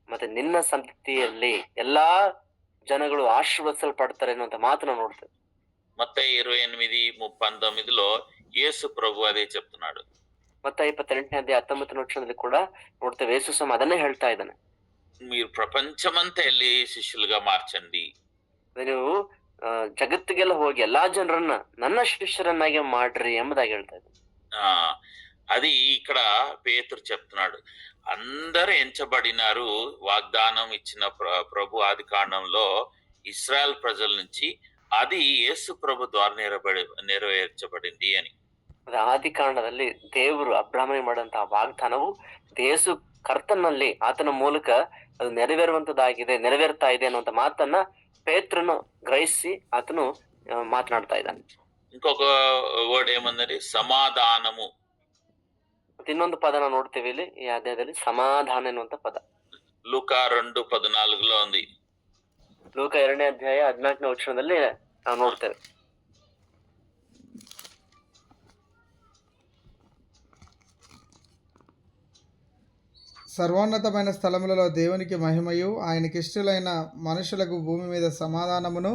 ಮತ್ತೆ ನಿನ್ನ ಸಂತತಿಯಲ್ಲಿ ಎಲ್ಲಾ ಜನಗಳು ಆಶೀರ್ವದಿಸಲ್ಪಡ್ತಾರೆ ಅನ್ನುವಂತ ಮಾತನ್ನ ನೋಡ್ತೇವೆ. మత్తయి 28:19లో యేసు ప్రభు అదే చెప్తున్నాడు. ಮತ್ತಾಯ 28ನೇ ಅಧ್ಯಾಯ 19ನೇ ವಚನದಲ್ಲಿ ಕೂಡ ನೋಡ್ತೇವೆ, ಯೇಸು ಸ್ವಾಮಿ ಅದನ್ನೇ ಹೇಳ್ತಾ ಇದ್ದಾನೆ. మీరు ప్రపంచమంతా వెళ్ళి శిష్యులుగా మార్చండి, ನೀವು ಜಗತ್ತಿಗೆಲ್ಲ ಹೋಗಿ ಎಲ್ಲಾ ಜನರನ್ನ ನನ್ನ ಶಿಷ್ಯರನ್ನಾಗಿ ಮಾಡ್ರಿ ಎಂಬುದಾಗಿ ಹೇಳ್ತಾ ಇದ್ದಾನೆ. అది ఇక్కడ పేతురు చెప్తున్నాడు. అందరూ ఎంచబడినారు, వాగ్దానం ఇచ్చిన ప్రభు ఆదికాండంలో ఇశ్రాయేల్ ప్రజల నుంచి, అది యేసు ప్రభు ద్వారా నెరవేర్చబడింది అని. ಆದಿಕಾಂಡದಲ್ಲಿ ದೇವರು ಅಬ್ರಾಹ್ಮನಿಗೆ ಮಾಡುವಂತಹ ವಾಗ್ದಾನವು ಯೇಸು ಕರ್ತನಲ್ಲಿ ಆತನ ಮೂಲಕ ಅದು ನೆರವೇರ್ತಾ ಇದೆ ಅನ್ನುವಂತ ಮಾತನ್ನ ಪೇತ್ರನು ಗ್ರಹಿಸಿ ಆತನು ಮಾತನಾಡ್ತಾ ಇದ್ದಾನೆ. ఇంకొక వర్డ్ ఏమందండి, సమాధానము. ಮತ್ತೆ ಇನ್ನೊಂದು ಪದ ನಾವು ನೋಡ್ತೀವಿ ಇಲ್ಲಿ ಈ ಅಧ್ಯಾಯದಲ್ಲಿ, ಸಮಾಧಾನ ಎನ್ನುವಂತ ಪದ. లూకా 2:14 ఉంది. ಲೂಕ 2ನೇ ಅಧ್ಯಾಯ 14ನೇ ವಚನದಲ್ಲಿ ನಾವು ನೋಡ್ತೇವೆ. సర్వోన్నతమైన స్థలములలో దేవునికి మహిమయు ఆయనకిష్టులైన మనుషులకు భూమి మీద సమాధానమును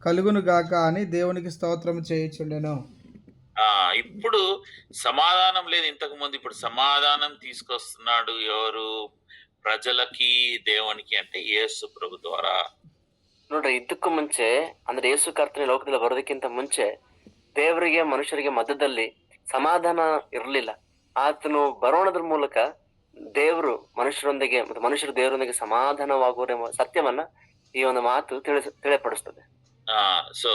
కలుగును గాక అని దేవునికి స్తోత్రము చేయుచుండెను. ఇప్పుడు సమాధానం లేదు ఇంతకు ముందు, ఇప్పుడు సమాధానం తీసుకొస్తున్నాడు. ఎవరు? ప్రజలకి, దేవునికి, అంటే యేసు ప్రభు ద్వారా. ನೋಡ್ರಿ, ಇದಕ್ಕೂ ಮುಂಚೆ ಅಂದ್ರೆ ಯೇಸು ಕರ್ತನ ಲೋಕದಲ್ಲಿ ಬರೋದಕ್ಕಿಂತ ಮುಂಚೆ ದೇವರಿಗೆ ಮನುಷ್ಯರಿಗೆ ಮಧ್ಯದಲ್ಲಿ ಸಮಾಧಾನ ಇರಲಿಲ್ಲ. ಆತನು ಬರೋಣದ್ರ ಮೂಲಕ ದೇವರು ಮನುಷ್ಯರೊಂದಿಗೆ ಮತ್ತು ಮನುಷ್ಯರು ದೇವರೊಂದಿಗೆ ಸಮಾಧಾನವಾಗುವ ಸತ್ಯವನ್ನ ಈ ಒಂದು ಮಾತು ತಿಳಿಯಪಡಿಸ್ತದೆ. సో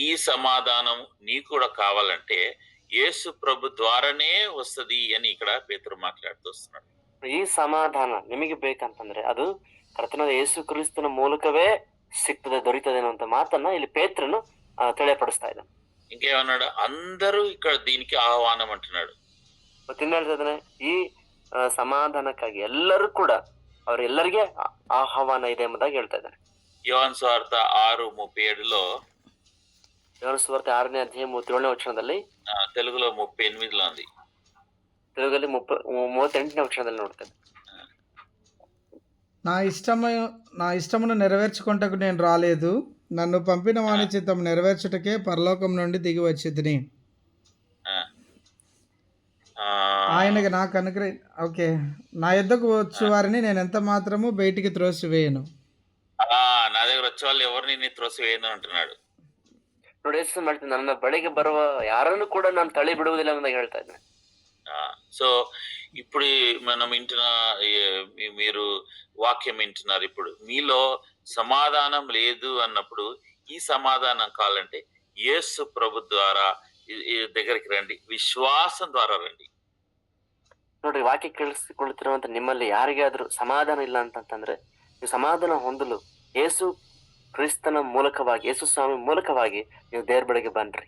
ఈ సమాధానం నీకు కూడా కావాలంటే యేసు ప్రభు ద్వారానే వస్తది అని ఇక్కడ పేతురు మాట్లాడుతూ వస్తున్నాడు. ಈ ಸಮಾಧಾನ ನಿಮಗೆ ಬೇಕಂತಂದ್ರೆ ಅದು ಕರ್ತನಾದ ಯೇಸು ಕ್ರಿಸ್ತನ ಮೂಲಕವೇ ಸಿಗ್ತದೆ, ದೊರೀತದೆ ಅನ್ನುವಂತ ಮಾತನ್ನ ಇಲ್ಲಿ ಪೇತ್ರನು ತಿಳಿಯಪಡಿಸ್ತಾ ಇದ್ದಾನೆ. ఇంకేమన్నాడు? అందరూ ఇక్కడ దీనికి ఆహ్వానం అంటున్నాడు. ಮತ್ತೆ ಇನ್ನು ಹೇಳ್ತಾ ಇದ್ದಾನೆ, ಈ ಸಮಾಧಾನಕ್ಕಾಗಿ ಎಲ್ಲರೂ ಕೂಡ ಅವರೆಲ್ಲರಿಗೆ ಆಹ್ವಾನ ಇದೆ ಎಂಬುದಾಗಿ ಹೇಳ್ತಾ ಇದ್ದಾನೆ. యోహాను సువార్త 6:37 యోహాను సువార్త 6ನೇ ಅಧ್ಯಾಯ 37ನೇ ವಚನದಲ್ಲಿ, తెలుగులో 38 ఉంది, తెలుగుಲ್ಲಿ 38ನೇ వచనದಲ್ಲಿ ನೋಡ್ತೇನೆ. నా ఇష్టమును నెరవేర్చుకుంటకు నేను రాలేదు, నన్ను పంపిన వాని చిత్తము నెరవేర్చుటకే పరలోకం నుండి దిగి వచ్చితిని. ఆయనకి నాకు ఓకే, నా యుద్ధకు వచ్చు వారిని నేను ఎంత మాత్రము బయటికి త్రోసివేయను. నా దగ్గర వచ్చే వాళ్ళు ఎవరిని త్రోసివేయను అంటున్నాడు. ನೋಡಿ, ಯೇಸು ಮಾಡ್ತೀನಿ, ನನ್ನ ಬಳಿಗೆ ಬರುವ ಯಾರನ್ನು ಕೂಡ ನಾನು ತಳ್ಳಿ ಬಿಡುವುದಿಲ್ಲ ಅಂತ ಹೇಳ್ತಾ ಇದ್ದಾನೆ. సో ఇప్పుడు మనం మీరు వాక్యం వింటున్నారు. ఇప్పుడు మీలో సమాధానం లేదు అన్నప్పుడు ఈ సమాధానం కావాలంటే యేసు ప్రభు ద్వారా దగ్గరికి రండి, విశ్వాసం ద్వారా రండి. ನೋಡ್ರಿ, ವಾಕ್ಯ ಕೇಳಿಸಿಕೊಳ್ಳುತ್ತಿರುವಂತ ನಿಮ್ಮಲ್ಲಿ ಯಾರಿಗಾದ್ರೂ ಸಮಾಧಾನ ಇಲ್ಲ ಅಂತಂದ್ರೆ ನೀವು ಸಮಾಧಾನ ಹೊಂದಲು ಯೇಸು ಕ್ರಿಸ್ತನ ಮೂಲಕವಾಗಿ, ಯೇಸು ಸ್ವಾಮಿ ಮೂಲಕವಾಗಿ ನೀವು ದೇವರ ಬಳಿಗೆ ಬನ್ರಿ.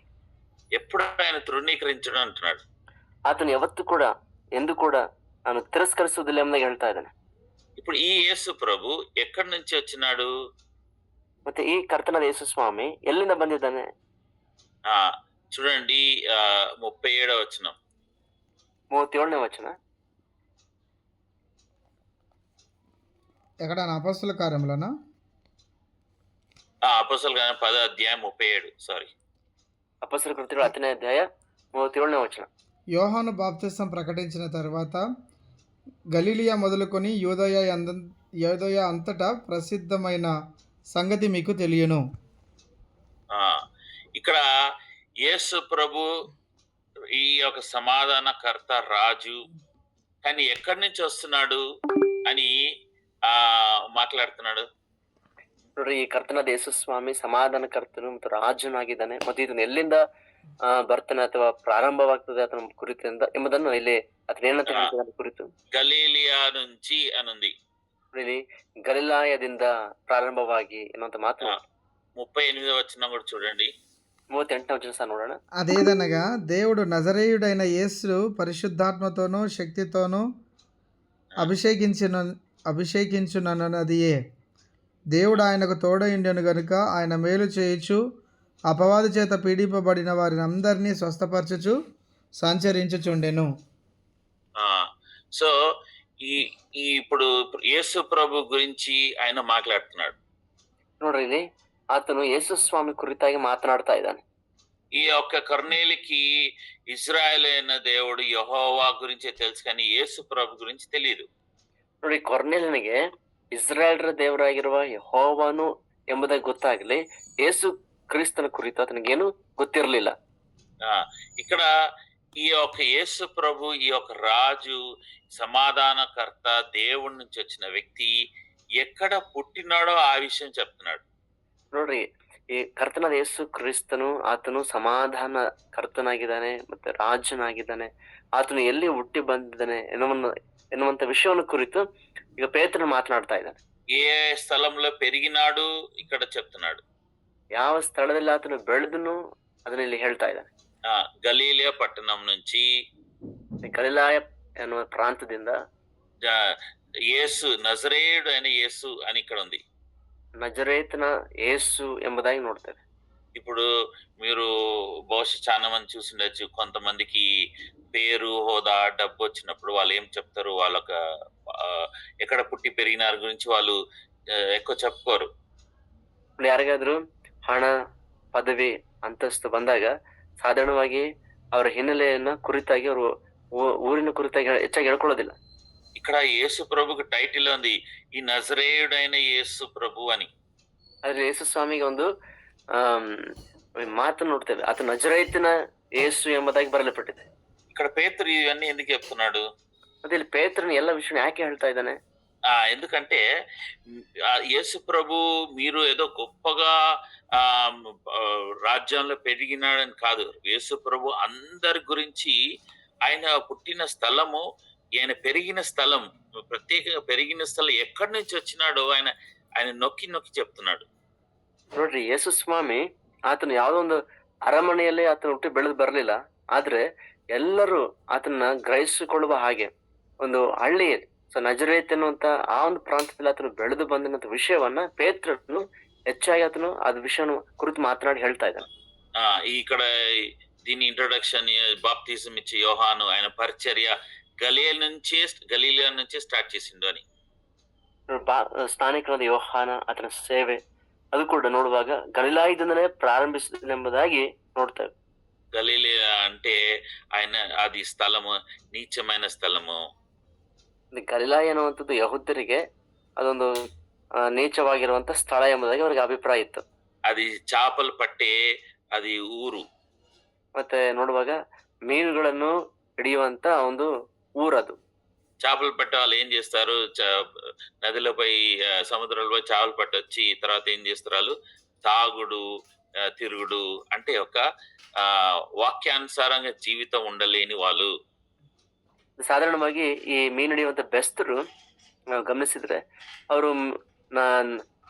ఎప్పుడు ఆయన తృణీకరించడం అంటున్నాడు. ಆತನು ಯಾವತ್ತೂ ಕೂಡ ಎಂದು ಕೂಡ ನಾನು ತಿರಸ್ಕರಿಸುವುದಿಲ್ಲ ಎಂಬುದಾಗಿ ಹೇಳ್ತಾ ಇದ್ದಾನೆ. ఇప్పుడు ఈ యేసు ప్రభు ఎక్కడి నుంచి వచ్చినాడు? ಮತ್ತೆ ಈ ಕರ್ತನಾದ ಯೇಸು ಸ್ವಾಮಿ ಎಲ್ಲಿಂದ ಬಂದಿದ್ದಾನೆ? చూడండి, 37వ వచనం, 37ನೇ ವಚನ. ఎక్కడ? అపొస్తలుల కార్యములోనా? అపొస్తలుల కార్యం 10వ అధ్యాయం 37. సారీ, అపొస్తలుల కృత్యాలు 10ನೇ అధ్యాయ 37ನೇ వచనం. యోహాను బాప్తిసం ప్రకటించిన తర్వాత గలిలియా మొదలుకొని యూదయ అంతటా ప్రసిద్ధమైన సంగతి మీకు తెలియను. ఇక్కడ యేసు ప్రభు ఈ యొక్క సమాధానకర్త రాజు, కానీ ఎక్కడి నుంచి వస్తున్నాడు అని ಮಾತಾಡ್ತಾನಾಡು. ನೋಡ್ರಿ, ಈ ಕರ್ತನಾದ ಯೇಸು ಸ್ವಾಮಿ ಸಮಾಧಾನಕರ್ತನು ಮತ್ತು ರಾಜನಾಗಿದ್ದಾನೆ, ಮತ್ತು ಇದನ್ನ ಎಲ್ಲಿಂದ ಬರ್ತಾನೆ ಅಥವಾ ಪ್ರಾರಂಭವಾಗ್ತದೆ ಅದನ್ನ ಕುರಿತು ಎಂಬುದನ್ನು ಇಲ್ಲಿ ಅದನ್ನೇನಂತ ಹೇಳ್ತಾರೆ ಕುರಿತು. ಗಲೀಲಿಯಾ నుంచి అనుంది. ಇಲ್ಲಿ ಗಲಿಲಾಯದಿಂದ ಪ್ರಾರಂಭವಾಗಿ ಎನ್ನುವಂತ ಮಾತು 38వ వచనం కూడా చూడండి. 38ನೇ వచనం సಹ ನೋಡೋಣ. అదేదనగా దేవుడు నజరేయుడైన యేసు పరిశుద్ధాత్మతోనూ శక్తితోనూ అభిషేకించునన్నదియే. దేవుడు ఆయనకు తోడయుండెను గనుక ఆయన మేలు చేయుచు అపవాది చేత పీడింపబడిన వారిని అందరినీ స్వస్థపరచుచు సంచరించుచుండెను. సో ఇప్పుడు యేసు ప్రభు గురించి ఆయన మాట్లాడుతున్నాడు. ನೋಡ್ರಿ, ಇಲ್ಲಿ ಆತನು ಯೇಸು ಸ್ವಾಮಿ ಕುರಿತಾಗಿ ಮಾತನಾಡ್ತಾ ಇದ್ದಾನೆ. ఈ యొక్క కర్నేలికి ఇజ్రాయెల్ అయిన దేవుడు యెహోవా గురించి తెలుసు, కానీ యేసు ప్రభు గురించి తెలియదు. ನೋಡಿ, ಕೊರ್ನೇಲನಿಗೆ ಇಸ್ರಾಯೇಲ್ರ ದೇವರಾಗಿರುವ ಯೆಹೋವನು ಎಂಬುದಾಗಿ ಗೊತ್ತಾಗಲಿ, ಯೇಸು ಕ್ರಿಸ್ತನ ಕುರಿತು అతనికేನು ಗೊತ್ತಿರಲಿಲ್ಲ. ఇక్కడ ఈ యొక్క యేసు ప్రభు, ఈ యొక్క రాజు, సమాధానకర్త, దేవుడి నుంచి వచ్చిన వ్యక్తి ఎక్కడ పుట్టినాడో ఆ విషయం చెప్తున్నాడు. ನೋಡ್ರಿ, ಈ ಕರ್ತನಾದ ಯೇಸು ಕ್ರಿಸ್ತನು ಆತನು ಸಮಾಧಾನ ಕರ್ತನಾಗಿದ್ದಾನೆ ಮತ್ತೆ ರಾಜನಾಗಿದ್ದಾನೆ. ಆತನು ಎಲ್ಲಿ ಹುಟ್ಟಿ ಬಂದಿದ್ದಾನೆ ಎನ್ನುವುದನ್ನು ఎన్ನುವಂತ విషయವನ್ನು ಕುರಿತು ಈಗ ಪೇತ್ರನು మాట్లాಡ್ತಾ ఇದ್ದಾನೆ. ఏ స్థలంలో పెరిగినాడు ఇక్కడ చెప్తున్నాడు. ಯಾವ ಸ್ಥಳದಲ್ಲಿ ಆತನು ಬೆಳೆದನು ಅದನ್ನ ಇಲ್ಲಿ ಹೇಳ್ತಾ ಇದ್ದಾನೆ. గలీలియా పట్టణం నుంచి గలిలాయ ఎన్ನುವ ప్రాంతದಿಂದ యేసు నజరేయుడు అయిన యేసు అని ఇక్కడ ఉంది. నజరేతన యేసు ಎಂಬುದಾಗಿ ನೋಡ್ತೇವೆ. ఇప్పుడు మీరు బహుశా చాలా మంది చూసిండొచ్చు, కొంతమందికి పేరు, హోదా, డబ్బు వచ్చినప్పుడు వాళ్ళు ఏం చెప్తారు, వాళ్ళొక ఎక్కడ పుట్టి పెరిగినారు గురించి వాళ్ళు ఎక్కువ చెప్పుకోరు. ಯಾರಿಗಾದ್ರೂ ಹಣ, ಪದವಿ, ಅಂತಸ್ತು ಬಂದಾಗ ಸಾಧಾರಣವಾಗಿ ಅವರ ಹಿನ್ನೆಲೆಯನ್ನ ಕುರಿತಾಗಿ ಅವರು ಊರಿನ ಕುರಿತಾಗಿ ಹೆಚ್ಚಾಗಿ ಹೇಳ್ಕೊಳ್ಳೋದಿಲ್ಲ. ఇక్కడ యేసు ప్రభుకి టైటిల్ ఉంది, ఈ నజరేయుడైన యేసు ప్రభు అని. ಆದ್ರೆ ಯೇಸು ಸ್ವಾಮಿಗೆ ಒಂದು ಮಾತು ನೋಡ್ತೇವೆ, ಆತ ನಜರೇತಿನ ಯೇಸು ಎಂಬುದಾಗಿ ಬರಲ್ಪಟ್ಟಿದೆ. ఇక్కడ పేతురు ఇవన్నీ ఎందుకు చెప్తున్నాడు? ಮತ್ತೆ ಇಲ್ಲಿ ಪೇತ್ರನ ಎಲ್ಲ ವಿಷಯ ಯಾಕೆ ಹೇಳ್ತಾ ಇದ್ದಾನೆ? ఎందుకంటే యేసు ప్రభు మీరు ఏదో గొప్పగా రాజ్యంలో పెరిగినాడని కాదు. యేసు ప్రభు అందరి గురించి, ఆయన పుట్టిన స్థలము, ఆయన పెరిగిన స్థలం, ప్రత్యేకంగా పెరిగిన స్థలం ఎక్కడి నుంచి వచ్చినాడో ఆయన నొక్కి నొక్కి చెప్తున్నాడు. ನೋಡ್ರಿ, ಯೇಸು ಸ್ವಾಮಿ ಆತನು ಯಾವುದೋ ಒಂದು ಅರಮನೆಯಲ್ಲಿ ಆತನ ಹುಟ್ಟಿ ಬೆಳೆದು ಬರಲಿಲ್ಲ. ಆದ್ರೆ ಎಲ್ಲರೂ ಆತನ ಗ್ರಹಿಸಿಕೊಳ್ಳುವ ಹಾಗೆ ಒಂದು ಹಳ್ಳಿ, ನಜರೇತ್ ಎನ್ನುವಂತ ಆ ಒಂದು ಪ್ರಾಂತದಲ್ಲಿ ಆತನು ಬೆಳೆದು ಬಂದಿರುವಂತ ವಿಷಯವನ್ನ ಪೇತ್ರನು ಹೆಚ್ಚಾಗಿ ಆತನು ಅದ್ ವಿಷಯವನ್ನು ಕುರಿತು ಮಾತನಾಡಿ ಹೇಳ್ತಾ ಇದ್ದಾನೆ. ఇక్కడ దీని ఇంట్రొడక్షన్, బాప్తిజం ఇచ్చే యోహాను ఆయన పరిచర్య గలీలియా నుంచే స్టార్ట్ చేసిండు అని. ಸ್ಥಾನಿಕನಾದ ಯೋಹಾನ ಆತನ ಸೇವೆ ಅದು ಕೂಡ ನೋಡುವಾಗ ಗಲಿಲಾಯದಿಂದಲೇ ಪ್ರಾರಂಭಿಸಿದೆಂಬುದಾಗಿ ನೋಡ್ತೇವೆ. గలీలియా అంటే ఆయన అది స్థలము, నీచమైన స్థలము. ಗಲಿಲಾಯ ಅನ್ನುವಂಥದ್ದು ಯಹೂದ್ಯರಿಗೆ ಅದೊಂದು ನೀಚವಾಗಿರುವಂತ ಸ್ಥಳ ಎಂಬುದಾಗಿ ಅವರಿಗೆ ಅಭಿಪ್ರಾಯ ಇತ್ತು. అది చేపలు పట్టే అది ఊరు. ಮತ್ತೆ ನೋಡುವಾಗ ಮೀನುಗಳನ್ನು ಹಿಡಿಯುವಂತ ಒಂದು ఊరದು. చేపలు పట్టే వాళ్ళు ఏం చేస్తారు, నదిలో పోయి సముద్రంలో పోయి చేపలు పట్టొచ్చి తర్వాత ఏం చేస్తారు, వాళ్ళు తాగుడు, తిరుగుడు, అంటే ఒక వాక్యానుసారంగా జీవితం ఉండలేని వాళ్ళు. ಸಾಧಾರಣವಾಗಿ ಈ ಮೀನು ಹಿಡಿಯುವಂತ ಬೆಸ್ತರು ನಾವು ಗಮನಿಸಿದ್ರೆ ಅವರು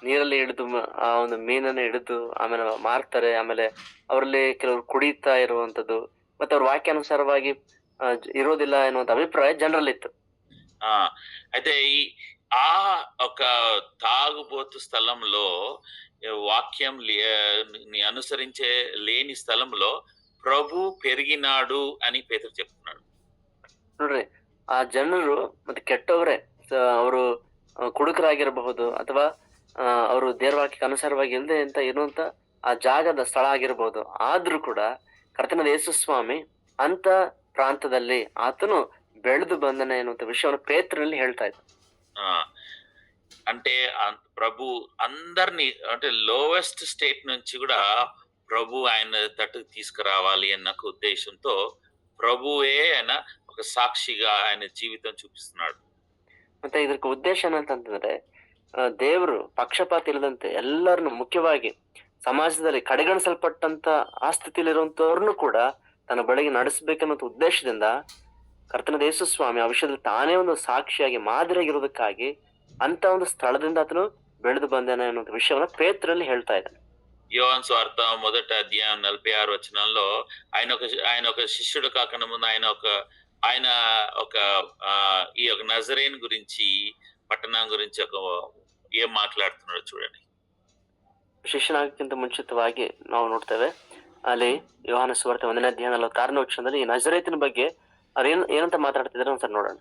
ನೀರಲ್ಲಿ ಹಿಡಿದು ಆ ಒಂದು ಮೀನನ್ನು ಹಿಡಿದು ಆಮೇಲೆ ಮಾರ್ತಾರೆ. ಆಮೇಲೆ ಅವರಲ್ಲಿ ಕೆಲವರು ಕುಡಿತಾ ಇರುವಂತದ್ದು ಮತ್ತೆ ಅವ್ರ ವಾಕ್ಯಾನುಸಾರವಾಗಿ ಇರೋದಿಲ್ಲ ಎನ್ನುವಂತ ಅಭಿಪ್ರಾಯ ಜನರಲ್ಲಿತ್ತು. అయితే ఆ ఒక తాగుబోతు స్థలంలో, వాక్యం అనుసరించే లేని స్థలంలో ప్రభు పెరిగినాడు అని పేతురు చెప్తున్నాడు. ನೋಡ್ರಿ, ಆ ಜನರು ಮತ್ತೆ ಕೆಟ್ಟವರೇ, ಅವರು ಕುಡುಕರಾಗಿರಬಹುದು ಅಥವಾ ಅವರು ದೇವವಾಕ್ಯಕ್ಕೆ ಅನುಸಾರವಾಗಿ ಇಲ್ಲದೆ ಅಂತ ಇರುವಂತ ಆ ಜಾಗದ ಸ್ಥಳ ಆಗಿರಬಹುದು. ಆದ್ರೂ ಕೂಡ ಕರ್ತನಾದ ಯೇಸು ಸ್ವಾಮಿ ಅಂತ ಪ್ರಾಂತದಲ್ಲಿ ಆತನು ಬೆಳೆದು ಬಂದನೆ ಎನ್ನುವಂತ ವಿಷಯವನ್ನು ಪೇತ್ರನಲ್ಲಿ ಹೇಳ್ತಾ ಇದ್ದ. అంటే ప్రభు అందరినీ, అంటే లోవెస్ట్ స్టేట్ నుంచి కూడా ప్రభు ఆయన తట్టుకు తీసుకురావాలి అన్న ఉద్దేశంతో ప్రభువే ఆయన ఒక సాక్షిగా ఆయన జీవితం చూపిస్తున్నాడు. ಮತ್ತೆ ಇದಕ್ಕೆ ಉದ್ದೇಶ ಏನಂತಂದ್ರೆ, ದೇವರು ಪಕ್ಷಪಾತ ಇಲ್ಲದಂತೆ ಎಲ್ಲರನ್ನು, ಮುಖ್ಯವಾಗಿ ಸಮಾಜದಲ್ಲಿ ಕಡೆಗಣಿಸಲ್ಪಟ್ಟಂತ ಆ ಸ್ಥಿತಿಯಲ್ಲಿರುವಂತವ್ರನ್ನು ಕೂಡ ತನ್ನ ಬಳಿಗೆ ನಡೆಸಬೇಕನ್ನೋ ಉದ್ದೇಶದಿಂದ ಕರ್ತನಾದ ಯೇಸು ಸ್ವಾಮಿ ಆ ವಿಷಯದಲ್ಲಿ ತಾನೇ ಒಂದು ಸಾಕ್ಷಿಯಾಗಿ ಮಾದರಿಯಾಗಿರೋದಕ್ಕಾಗಿ ಅಂತ ಒಂದು ಸ್ಥಳದಿಂದ ಆತನು ಬೆಳೆದು ಬಂದಾನೆ ಅನ್ನೋ ವಿಷಯವನ್ನ ಪೇತ್ರನಲ್ಲಿ ಹೇಳ್ತಾ ಇದ್ದಾನೆ. యోహాను సువార్త 1వ అధ్యాయం 46వ వచనంలో ఆయన ఒక శిష్యుడు కాకుండా ముందు ఆయన ఒక ఈ యొక్క నజరేన్ గురించి, పట్టణం గురించి ఏం మాట్లాడుతున్నాడు చూడండి. ಶಿಷ್ಯನಾಗಕ್ಕಿಂತ ಮುಂಚಿತವಾಗಿ ನಾವು ನೋಡ್ತೇವೆ, ಅಲ್ಲಿ ಯೋಹಾನ ಸುವಾರ್ತೆ 1ನೇ ಅಧ್ಯಾಯ 46ನೇ ವಚನದಲ್ಲಿ ಈ ನಜರೇತಿನ ಬಗ್ಗೆ ಅವ್ರು ಏನಂತ ಮಾತಾಡ್ತಿದ್ದಾರೆ ಒಂದ್ಸರಿ ನೋಡೋಣ.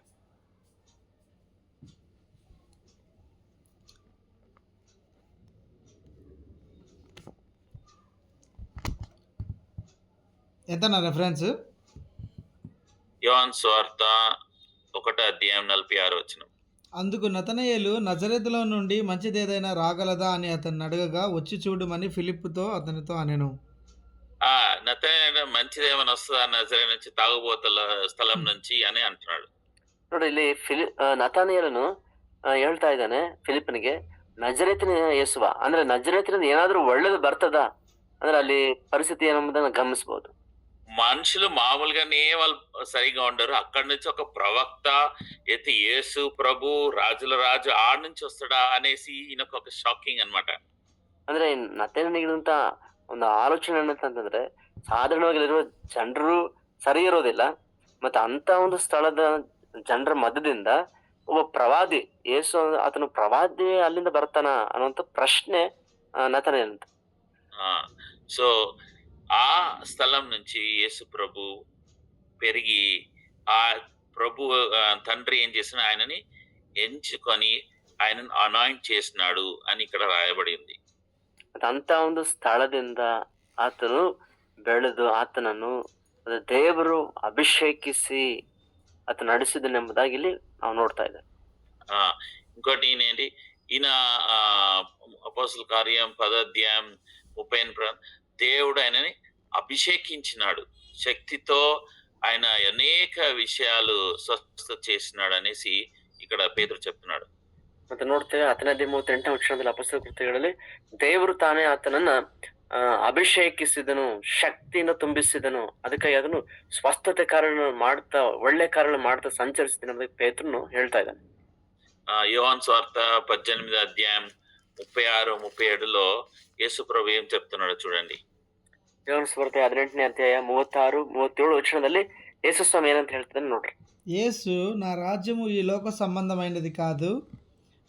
ఎంత నా రెఫరెన్స్? యోహాను సువార్త 1వ అధ్యాయం 46వ వచనం. అందుకు నతనయేలు, నజరేతులో నుండి మంచిదేదైనా రాగలదా అని అతన్ని అడగగా, వచ్చి చూడమని ఫిలిప్పుతో అతనితో అనెను. నతనయేలు, మంచిదేమైనా వస్తుందా నజరే నుంచి, తాగుబోతుల స్థలం నుంచి అని అంటున్నాడు. ನೋಡಿ, ಇಲ್ಲಿ ನತಾನಿಯೇಲನು ಹೇಳ್ತಾ ಇದ್ದಾನೆ ಫಿಲಿಪ್ಪನಿಗೆ, ನಜರೇತಿನ ಯೇಸುವ ಅಂದ್ರೆ ನಜರೇತಿನಿಂದ ಏನಾದ್ರೂ ಒಳ್ಳೇದು ಬರ್ತದ ಅಂದ್ರೆ ಅಲ್ಲಿ ಪರಿಸ್ಥಿತಿ ಏನಂಬುದನ್ನ ಗಮನಿಸಬಹುದು. మనుషులు మామూలుగానే వాళ్ళు సరిగా ఉండరు. అక్కడి నుంచి ఒక ప్రవక్త అయితే యేసు ప్రభు రాజుల రాజు ఆడ నుంచి వస్తాడా అనేసి ఈయనకు ఒక షాకింగ్ అన్నమాట. ಅಂದ್ರೆ ನಥಾನಿಯೇಲನಿಗಿಂತ ಒಂದು ಆಲೋಚನೆ ಏನಂತಂದ್ರೆ ಸಾಧಾರಣವಾಗಿ ಇಲ್ಲಿರುವ ಜನರು ಸರಿ ಇರೋದಿಲ್ಲ. ಮತ್ತೆ ಅಂತ ಒಂದು ಸ್ಥಳದ ಜನರ ಮಧ್ಯದಿಂದ ಒಬ್ಬ ಪ್ರವಾದಿ ಯೇಸು ಆತನು ಪ್ರವಾದಿ ಅಲ್ಲಿಂದ ಬರ್ತಾನ ಅನ್ನುವಂತ ಪ್ರಶ್ನೆ ನಥಾನಿಯೇಲ್ ಅಂತ. ఆ! సో, ఆ స్థలం నుంచి యేసు ప్రభు పెరిగి ఆ ప్రభు తండ్రి ఏం చేసిన ఆయనని ఎంచుకొని ఆయనను అనాయింట్ చేసినాడు అని ఇక్కడ రాయబడి ఉంది. ಮತ್ತೆ ಅಂತ ಒಂದು ಸ್ಥಳದಿಂದ ಆತನು ಬೆಳೆದು ಆತನನ್ನು ದೇವರು ಅಭಿಷೇಕಿಸಿ ಆತ ನಡೆಸಿದನೆಂಬುದಾಗಿ ಇಲ್ಲಿ ನಾವು ನೋಡ್ತಾ ಇದ್ದೇವೆ. ఆ! ఇంకోటి ఈయనేంటి ఈయన అపోస్తల కార్యం 10వ అధ్యాయం 38 దేవుడు ఆయనని అభిషేకించినాడు. శక్తితో ఆయన అనేక విషయాలు స్వస్థ చేసినాడు అనేసి ఇక్కడ పేతురు చెప్తున్నాడు. ಮತ್ತೆ ನೋಡ್ತೇವೆ 10:38 ವಚನದಲ್ಲಿ ಅಪೊಸ್ತಲ ಕೃತ್ಯಗಳಲ್ಲಿ ದೇವರು ತಾನೇ ಆತನನ್ನ ಅಭಿಷೇಕಿಸಿದನು, ಶಕ್ತಿಯಿಂದ ತುಂಬಿಸಿದನು, ಅದಕ್ಕಾಗಿ ಅದನ್ನು ಸ್ವಸ್ಥತೆ ಕಾರ್ಯ ಮಾಡ್ತಾ ಒಳ್ಳೆ ಕಾರ್ಯ ಮಾಡ್ತಾ ಸಂಚರಿಸಿದನು ಅಂತ ಪೇತ್ರನು ಹೇಳ್ತಾ ಇದ್ದಾನೆ. యోహాను సువార్త 18వ అధ్యాయం 36, 37లో యేసు ప్రభు ఏం చెప్తున్నాడో చూడండి. ಯೋಹಾನ ಸುವಾರ್ತೆ 18ನೇ ಅಧ್ಯಾಯ 36, 37 వచనದಲ್ಲಿ యేసు స్వామి ఏంటంತ ಹೇಳ್ತಾನೆ ನೋಡ್ರಿ. యేసు, నా రాజ్యము ఈ లోక సంబంధమైనది కాదు.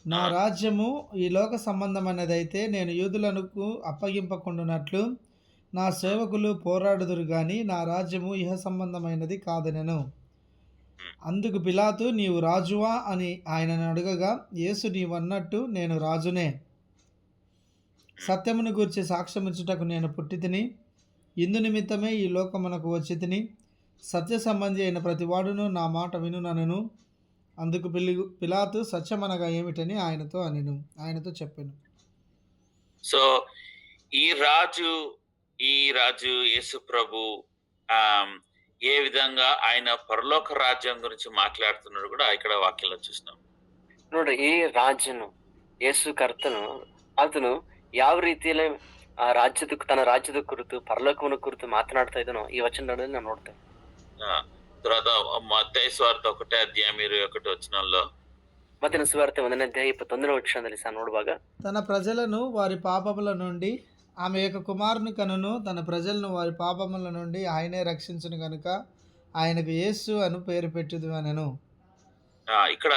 నా రాజ్యము ఈ లోక సంబంధమైనదైతే నేను యూదులకు అప్పగింపకుండునట్లు నా సేవకులు పోరాడుదురు గాని నా రాజ్యము ఇహ సంబంధమైనది కాదనెను. అందుకు పిలాతు, నీవు రాజువా అని ఆయనను అడగగా, యేసు, నీవన్నట్టు నేను రాజునే. సత్యమును గూర్చి సాక్ష్యమిచ్చుటకు నేను పుట్టితిని. ఇందు నిమిత్తమే ఈ లోకమునకు వచ్చి తిని. సత్య సంబంధి అయిన ప్రతివాడును నా మాట వినుననెను. అందుకు పిలాతు సత్యమనగా ఏమిటని ఆయనతో చెప్పెను. సో ఈ రాజు యేసు ప్రభు ఏ విధంగా ఆయన పరలోక రాజ్యం గురించి మాట్లాడుతున్నాడు కూడా ఇక్కడ వాక్యంలో చూస్తున్నాం. ನೋಡ್ರಿ, ಈ ರಾಜನು ಯೇಸು ಕರ್ತನು ಆತನು ಯಾವ ರೀತಿಯಲ್ಲಿ ಆ ತನ್ನ ರಾಜ್ಯದ ಕುರಿತು ಪರಲೋಕವನ್ನು ಕುರಿತು ಮಾತನಾಡ್ತಾ ಇದ್ದಾನೋ ಈ ವಚನಗಳಲ್ಲಿ ನಾವು ನೋಡ್ತೇವೆ. తర్వాత మత్తయి సువార్త 1వ అధ్యాయం 21వ వచనంలో ಮತ್ತಿನ ಸುವಾರ್ತೆ 1ನೇ ಅಧ್ಯಾಯ 21ನೇ ವಚನದಲ್ಲಿ ಸಹ ನೋಡುವಾಗ, తన ప్రజలను వారి పాపముల నుండి ఆమె యొక్క కుమారుని కనును తన ప్రజలను వారి పాపముల నుండి ఆయనే రక్షించును గనుక ఆయనకు యేసు అను పేరు పెట్టుదు అనెను. ఇక్కడ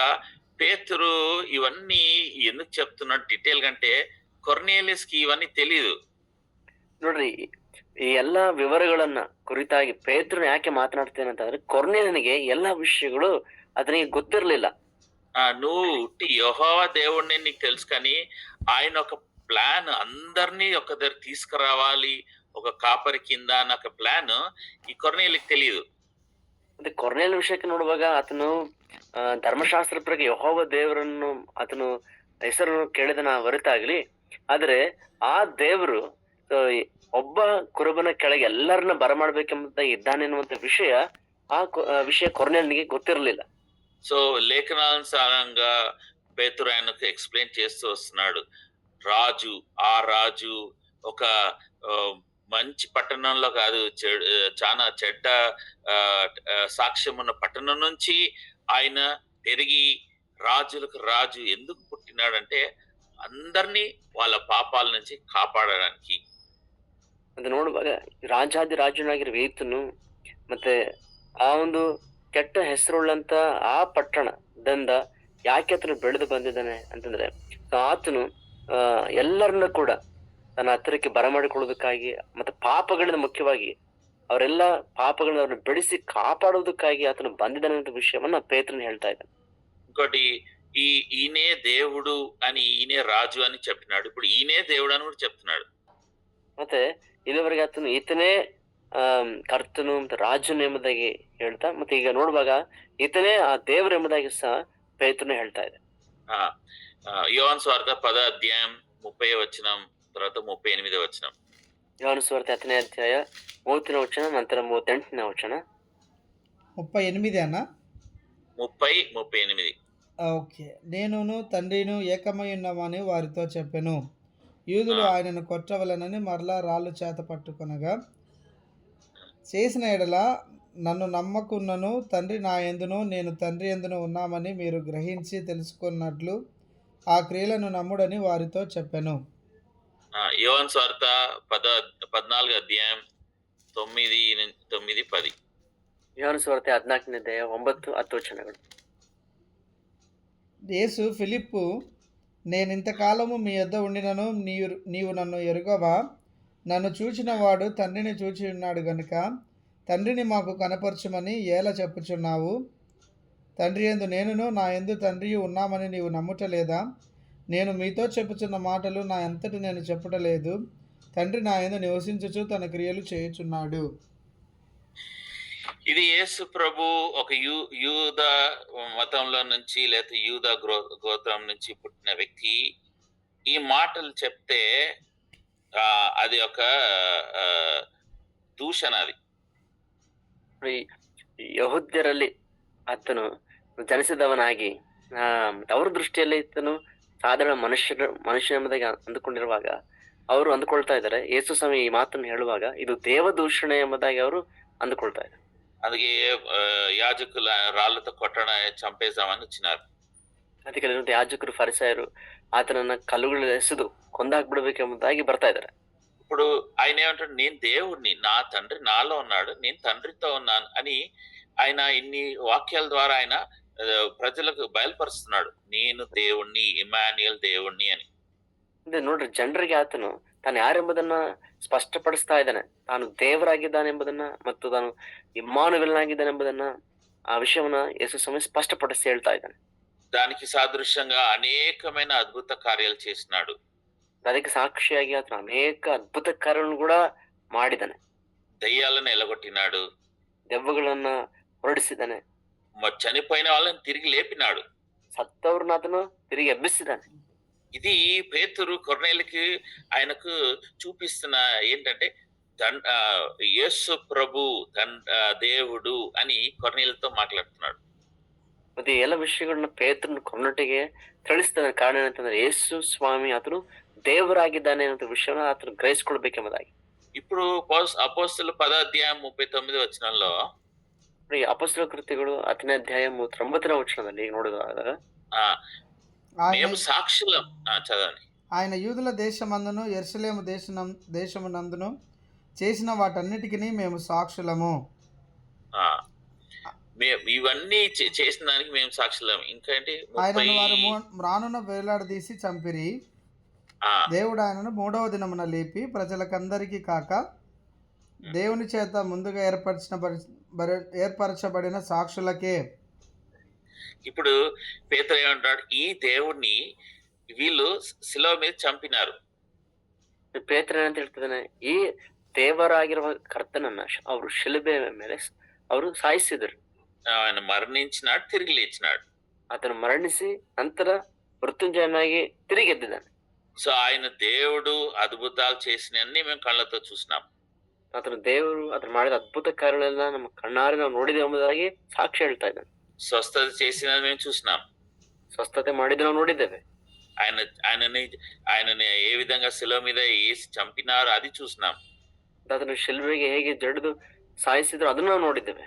పేతురు ఇవన్నీ ఎందుకు చెప్తున్నాడు డీటెయిల్ గా అంటే కొర్నేలియస్ కి ఇవన్నీ తెలియదు. ನೋಡ್ರಿ, ಈ ಎಲ್ಲಾ ವಿವರಗಳನ್ನ ಕುರಿತಾಗಿ ಪೇತ್ರನು ಯಾಕೆ ಮಾತನಾಡ್ತೇನೆ ಅಂತಂದ್ರೆ ಕೊರ್ನೇಲಿಯನಿಗೆ ಎಲ್ಲಾ ವಿಷಯಗಳು ಅದನಿಗೆ ಗೊತ್ತಿರ್ಲಿಲ್ಲ. నువ్వు యెహోవా దేవుడిని నీకు తెలుసు కానీ ఆయన ఒక ప్లాన్ అందరినీ ఒక దగ్గర తీసుకురావాలి ఒక కాపరి కింద అన్న ఒక ప్లాన్ ఈ కొర్నేలికి తెలియదు. ಮತ್ತೆ ಕೊರ್ನೇಲಿಯನ ವಿಷಯಕ್ಕೆ ನೋಡುವಾಗ ಆತನು ಧರ್ಮಶಾಸ್ತ್ರ ಪ್ರಕಾರ ಯೆಹೋವ ದೇವರನ್ನು ಆತನು ಹೆಸರನ್ನು ಕೇಳಿದನ ಹೊರತಾಗ್ಲಿ, ಆದ್ರೆ ಆ ದೇವರು ಒಬ್ಬ ಕುರುಬನ ಕೆಳಗೆ ಎಲ್ಲರನ್ನ ಬರಮಾಡ್ಬೇಕೆಂಬ ಇದ್ದಾನೆ ಅನ್ನುವಂತ ವಿಷಯ ಕೊರ್ನೇಲಿಯನಿಗೆ ಗೊತ್ತಿರಲಿಲ್ಲ. సో లేఖనానుసారంగా పేతురు ఆయనకు ఎక్స్ప్లెయిన్ చేస్తూ వస్తున్నాడు. రాజు ఒక మంచి పట్టణంలో కాదు, చాలా చెడ్డ సాక్ష్యం ఉన్న పట్టణం నుంచి ఆయన పెరిగి రాజులకు రాజు ఎందుకు పుట్టినాడంటే అందరినీ వాళ్ళ ಪಾಪಾల నుంచి ಕಾಪಾಡడానికి. ಅದು ನೋಡುವಾಗ ರಾಜಾದಿ ರಾಜನಾಗಿರುವ ಈತನು ಮತ್ತೆ ಆ ಒಂದು ಕೆಟ್ಟ ಹೆಸರುಳ್ಳಂತ ಆ ಪಟ್ಟಣದಿಂದ ಯಾಕೆ ಆತನು ಬೆಳೆದು ಬಂದಿದ್ದಾನೆ ಅಂತಂದ್ರೆ ಆತನು ಎಲ್ಲರನ್ನ ಕೂಡ ತನ್ನ ಹತ್ತಿರಕ್ಕೆ ಬರಮಾಡಿಕೊಳ್ಳೋದಕ್ಕಾಗಿ ಮತ್ತೆ ಪಾಪಗಳಿಂದ ಮುಖ್ಯವಾಗಿ ಅವರೆಲ್ಲ ಪಾಪಗಳನ್ನ ಅವ್ರನ್ನ ಬೆಳೆಸಿ ಕಾಪಾಡುವುದಕ್ಕಾಗಿ ಆತನು ಬಂದಿದ್ದಾನೆ ಅಂತ ವಿಷಯವನ್ನ ಪೇತ್ರನು ಹೇಳ್ತಾ ಇದ್ದಾನೆ. ఇంకోటి ఈయనే దేవుడు అని ఈయనే రాజు అని చెప్పినాడు. ఇప్పుడు ఈయనే దేవుడు అని కూడా చెప్తున్నాడు. ಮತ್ತೆ ಇಲ್ಲಿವರೆಗೆ ಆತನು ಈತನೇ ಕರ್ತನು ಮತ್ತೆ ರಾಜನು ಎಂಬುದಾಗಿ ಹೇಳ್ತಾ ಮತ್ತೆ ಈಗ ನೋಡುವಾಗ ಈತನೇ ಆ ದೇವರು ಎಂಬುದಾಗಿ ಸಹ ಪೇತ್ರನು ಹೇಳ್ತಾ ಇದೆ. యోహాను సువార్త 10వ అధ్యాయం 30వ వచనం తర్వాత 38వ వచనం. యోహాను సువార్త 10ನೇ అధ్యాయ 30ನೇ వచನ ನಂತರ 38ನೇ వచನ. 38 అన్న 38. ఓకే. నేనును తండ్రిను ఏకమై ఉన్నామని వారితో చెప్పెను. యూదులు ఆయనను కొట్టవలనని మరలా రాళ్ళు చేత పట్టుకొనగా చేసిన ఎడల నన్ను నమ్మకున్నను తండ్రి నా యందును నేను తండ్రి యందును ఉన్నామని మీరు గ్రహించి తెలుసుకున్నట్లు ఆ క్రియలను నమ్ముడని వారితో చెప్పెను. యోహాను సువార్త 14 అధ్యాయం 9-10. ಯೋಹಾನ ಸುವಾರ್ತೆ 14ನೇ ಅಧ್ಯಾಯ 9-10 ವಚನಗಳು. యేసు ఫిలిప్పు, నేనింతకాలము మీ యొద్ద ఉండినను నీవు నన్ను ఎరుగవా? నన్ను చూచిన వాడు తండ్రిని చూచి ఉన్నాడు గనుక తండ్రిని మాకు కనపరచుమని ఏల చెప్పుచున్నావు? తండ్రి యందు నేనును నా యందు తండ్రియు ఉన్నామని నీవు నమ్ముటలేదా? నేను మీతో చెప్పుచున్న మాటలు నా అంతటి నేను చెప్పుటలేదు. తండ్రి నా యందు నివసించుచు తన క్రియలు చేయుచున్నాడు. ఇది యేసు ప్రభు ఒక యూద మతంలో నుంచి లేదా యూద గోత్రం నుంచి పుట్టిన వ్యక్తి ఈ మాటలు చెప్తే అది ఒక దూషణ. అది ಯಹೂದ್ಯರಲ್ಲಿ ಆತನು ಜನಿಸಿದವನಾಗಿ ಅವರ ದೃಷ್ಟಿಯಲ್ಲಿ ಈತನು ಸಾಧಾರಣ ಮನುಷ್ಯ ಎಂಬುದಾಗಿ ಅಂದುಕೊಂಡಿರುವಾಗ ಅವರು ಅಂದುಕೊಳ್ತಾ ಇದ್ದಾರೆ, ಯೇಸು ಸ್ವಾಮಿ ಈ ಮಾತನ್ನು ಹೇಳುವಾಗ ಇದು ದೇವದೂಷಣೆ ಎಂಬುದಾಗಿ ಅವರು ಅಂದುಕೊಳ್ತಾ ಇದ್ದಾರೆ. అందుకే యాజకుల రాళ్లతో కొట్టడ చంపేద్దామని వచ్చినారు. ಅದಕ್ಕೆ ಯಾಜಕರು ಫರಿಸಾಯರು ಆತನನ್ನ ಕಲ್ಲುಗಳು ಎಸೆದು ಕೊಂದಾಕ್ಬಿಡ್ಬೇಕೆಂಬುದಾಗಿ ಬರ್ತಾ ಇದ್ದಾರೆ. ఇప్పుడు ఆయన ఏమంటాడు, నేను దేవుడిని, నా తండ్రి నాలో ఉన్నాడు, నేను తండ్రితో ఉన్నాను అని ఆయన ఇన్ని వాక్యాల ద్వారా ఆయన ప్రజలకు బయలుపరుస్తున్నాడు. నేను దేవుణ్ణి, ఇమాన్యుయల్ దేవుణ్ణి అని. ನೋಡ್ರಿ, ಜನರಿಗೆ ಆತನು ತಾನು ಯಾರೆಂಬುದನ್ನ ಸ್ಪಷ್ಟಪಡಿಸ್ತಾ ಇದ್ದಾನೆ. ತಾನು ದೇವರಾಗಿದ್ದಾನೆಂಬುದನ್ನ ಮತ್ತು ತಾನು ಇಮ್ಮಾನುವೆಲ್ನಾಗಿದ್ದಾನೆಂಬುದನ್ನ ಆ ವಿಷಯವನ್ನ ಯೇಸು ಸ್ವಾಮಿ ಸ್ಪಷ್ಟಪಡಿಸಿ ಹೇಳ್ತಾ ಇದ್ದಾನೆ. దానికి సాదృశ్యంగా అనేకమైన అద్భుత కార్యాలు చేసినాడు. ಅದಕ್ಕೆ ಸಾಕ್ಷಿಯಾಗಿ ಆತನು ಅನೇಕ ಅದ್ಭುತ ಕಾರ್ಯಗಳನ್ನು ಕೂಡ ಮಾಡಿದ್ದಾನೆ. దయ్యాలను ఎలగొట్టినాడు, ದೆವ್ವಗಳನ್ನ ಹೊರಡಿಸಿದ್ದಾನೆ, చనిపోయిన వాళ్ళని తిరిగి లేపినాడు, ಸತ್ತವ್ರನ್ನ ಆತನು ತಿರುಗಿ ಎಬ್ಬಿಸಿದ್ದಾನೆ. ఇది పేతురు కొర్నేలికి ఆయనకు చూపిస్తున్న ఏంటంటే యేసు ప్రభు దేవుడు అని కొర్నేలితో మాట్లాడుతున్నాడు. ಮತ್ತೆ ಈ ಎಲ್ಲ ವಿಷಯಗಳನ್ನ ಪೇತ್ರನ ಕೊನ್ನೊಟ್ಟಿಗೆ ತಿಳಿಸ್ತಾನೆ. ಕಾರಣ ಏನಂತಂದ್ರೆ ಯೇಸು ಸ್ವಾಮಿ ಆತನು ದೇವರಾಗಿದ್ದಾನೆ ಅನ್ನೋ ವಿಷಯನ ಆತನು ಗ್ರಹಿಸ್ಕೊಳ್ಬೇಕೆಂಬುದಾಗಿ. ఇప్పుడు అపోస్తలుల 10వ అధ్యాయం 39వ వచనంలో ಈ ಅಪೊಸ್ತಲ ಕೃತ್ಯಗಳು 10ನೇ ಅಧ್ಯಾಯ 39ನೇ ವಚನದಲ್ಲಿ ಈಗ ನೋಡಿದಾಗ మేము సాక్షులం. చదవండి. ఆయన యూదుల దేశమందును యెరూషలేము దేశమునందును చేసిన వాటన్నిటికీ మేము సాక్షులము. ఇవన్నీ చేసిన దానికి మేము సాక్షులం. ఇంకా ఏంటి, ఆయనను వారు రానున వేలాడదీసి చంపిరి. దేవుడు ఆయనను 3వ దినమున లేపి ప్రజలకందరికీ కాక దేవుని చేత ముందుగా ఏర్పరచబడిన సాక్షులకే. ఇప్పుడు పేతురు ఏమంటాడు, ఈ దేవుణ్ణి వీళ్ళు శిలువ మీద చంపినారు. ಪೇತ್ರ ಏನಂತ ಹೇಳ್ತಿದ್ದಾನೆ, ಈ ದೇವರಾಗಿರುವ ಕರ್ತನನ್ನ ಅವರು ಶಿಲುಬೆ ಮೇಲೆ ಅವರು ಸಾಯಿಸಿದರು. ఆయన మరణించినాడు, తిరిగి లేచినాడు. అతను మరణిಸಿ ನಂತರ మృత్యుంజయనాಗಿ తిరిగి ఎద్దిದ್ದಾನೆ. సో ఆయన దేవుడు అద్భుతాలు చేసినన్ని మేము కళ్ళతో చూసినాం. అతను దేవుడు అతను ಮಾಡಿದ ಅದ್ಭುತ ಕಾರ್ಯಗಳೆಲ್ಲ ನಮ್ಮ ಕಣ್ಣಾರೆ ನಾವು ನೋಡಿದ್ದೇವೆ ಎಂಬುದಾಗಿ ಸಾಕ್ಷಿ ಹೇಳ್ತಾ ಇದ್ದಾನೆ. స్వస్థత చేసినది మేము చూసినాం. ಸ್ವಸ್ಥತೆ ಮಾಡಿದ್ದು ನಾವು ನೋಡಿದ್ದೇವೆ. ఆయనని ఏ విధంగా శిలువ మీద వేసి చంపినారు అది చూసినాం. అతను ಶಿಲುಬೆಗೆ ಹೇಗೆ ಜಡಿದು ಸಾಯಿಸಿದ್ರು ಅದನ್ನ ನಾವು ನೋಡಿದ್ದೇವೆ.